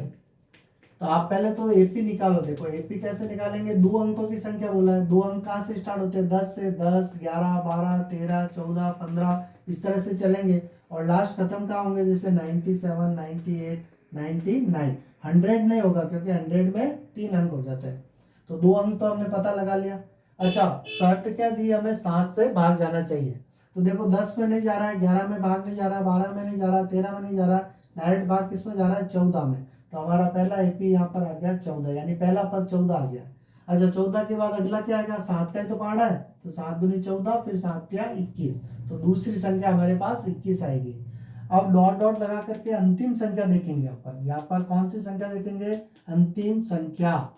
तो आप पहले तो एपी निकालो। देखो एपी कैसे निकालेंगे, 2 अंकों की संख्या बोला है, 2 अंक कहाँ से स्टार्ट होते हैं, 10 से, 10, 11, 12, 13, 14, 15 इस तरह से चलेंगे और लास्ट खत्म कहाँ होंगे, जैसे 97, 98, 99। 100 नहीं होगा क्योंकि 100 में 3 अंक हो जाते हैं। तो 2 अंक तो हमने पता लगा लिया। अच्छा, शर्त क्या दी हमें, 7 से भाग जाना चाहिए। तो देखो 10 में नहीं जा रहा है, 11 में भाग नहीं जा रहा, 12 में नहीं जा रहा, 13 में नहीं जा रहा, डायरेक्ट भाग किस में जा रहा है, 14 में। तो हमारा पहला एपी यहाँ पर आ गया 14, यानी पहला पद 14 आ गया। अच्छा, 14 के बाद अगला क्या आएगा, 7 का ही तो पहाड़ा है, तो 7 दूनी 14, फिर 7 या 21, तो दूसरी संख्या हमारे पास 21 आएगी। अब डॉट डॉट लगा करके अंतिम संख्या देखेंगे। यहाँ पर कौन सी संख्या देखेंगे, अंतिम संख्या,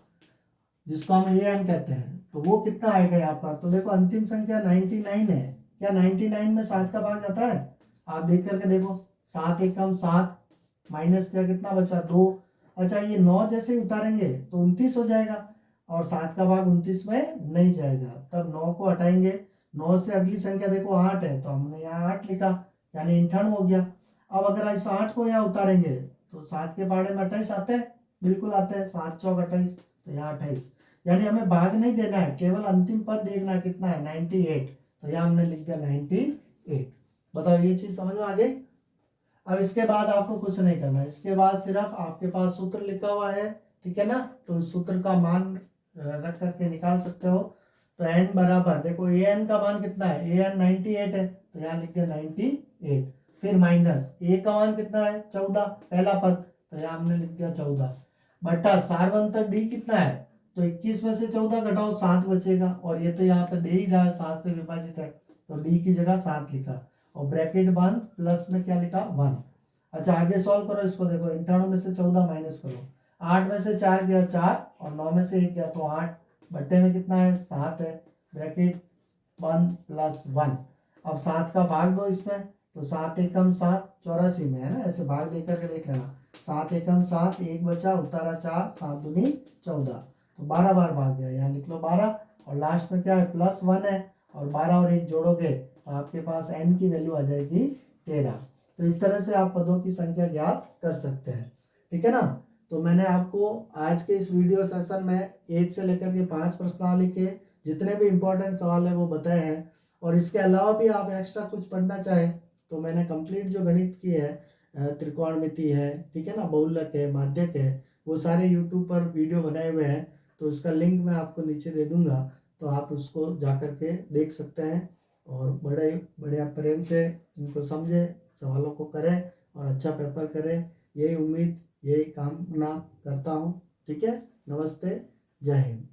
जिसको हम an कहते हैं। तो वो कितना आएगा यहाँ पर, तो देखो अंतिम संख्या 99 है। क्या 99 में 7 का भाग जाता है, आप देख करके देखो, 7 एकम 7, माइनस किया कितना बचा, 2। अच्छा, ये 9 जैसे ही उतारेंगे तो 29 हो जाएगा और 7 का भाग 29 में नहीं जाएगा, तब 9 को हटाएंगे। 9 से अगली संख्या देखो 8 है, तो हमने यहाँ 8 लिखा, यानी 98 हो गया। अब अगर इस 8 को यहाँ उतारेंगे तो 7 के पहाड़े में 28 आते हैं, बिल्कुल आते हैं, 7 चौक 28, तो यहाँ 28, यानी हमें भाग नहीं देना है, केवल अंतिम पद देखना है कितना है, 98। तो यहाँ हमने लिख दिया 98। बताओ ये चीज समझ में आ गई। अब इसके बाद आपको कुछ नहीं करना है, इसके बाद सिर्फ आपके पास सूत्र लिखा हुआ है, ठीक है ना, तो इस सूत्र का मान रख करके निकाल सकते हो। तो n बराबर, देखो an का मान कितना है, an 98 है, तो यहाँ लिख दिया 98, फिर माइनस a का मान कितना है 14, पहला पद, तो यहाँ हमने लिख दिया 14, बटा सार्वंतर d कितना है, तो 21 में से 14 घटाओ 7 बचेगा, और ये तो यहाँ पे दे ही रहा है 7 से विभाजित है, तो d की जगह 7 लिखा और ब्रैकेट बंद, प्लस में क्या लिखा 1। अच्छा, आगे सॉल्व करो इसको, देखो 98 में से 14 माइनस करो, 8 में से 4 गया 4 और 9 में से 1 गया तो 8, बट्टे में कितना है 7 है, ब्रैकेट बंद प्लस 1। अब 7 का भाग दो इसमें, तो 7 एकम 7, 84 में है ना, ऐसे भाग दे करके देख लेना, 7 एकम 7, 1 बचा, उतारा 4, 7 दूनी 14, तो 12 बार भाग गया, यहाँ लिख लो 12, और लास्ट में क्या है प्लस 1 है, और 12 और 1 जोड़ोगे तो आपके पास n की वैल्यू आ जाएगी 13। तो इस तरह से आप पदों की संख्या ज्ञात कर सकते हैं, ठीक है ना। तो मैंने आपको आज के इस वीडियो सेशन में 1 से लेकर के 5 प्रश्नावली के जितने भी इम्पोर्टेंट सवाल है वो बताए हैं, और इसके अलावा भी आप एक्स्ट्रा कुछ पढ़ना चाहें तो मैंने कंप्लीट जो गणित की है, त्रिकोणमिति है, ठीक है ना, बहुलक है, माध्यक है, वो सारे यूट्यूब पर वीडियो बनाए हुए हैं, तो उसका लिंक मैं आपको नीचे दे दूंगा, तो आप उसको जा कर के देख सकते हैं और बड़े बढ़िया प्रेम से इनको समझें, सवालों को करें और अच्छा पेपर करें, यही उम्मीद, यही कामना करता हूँ, ठीक है। नमस्ते, जय हिंद।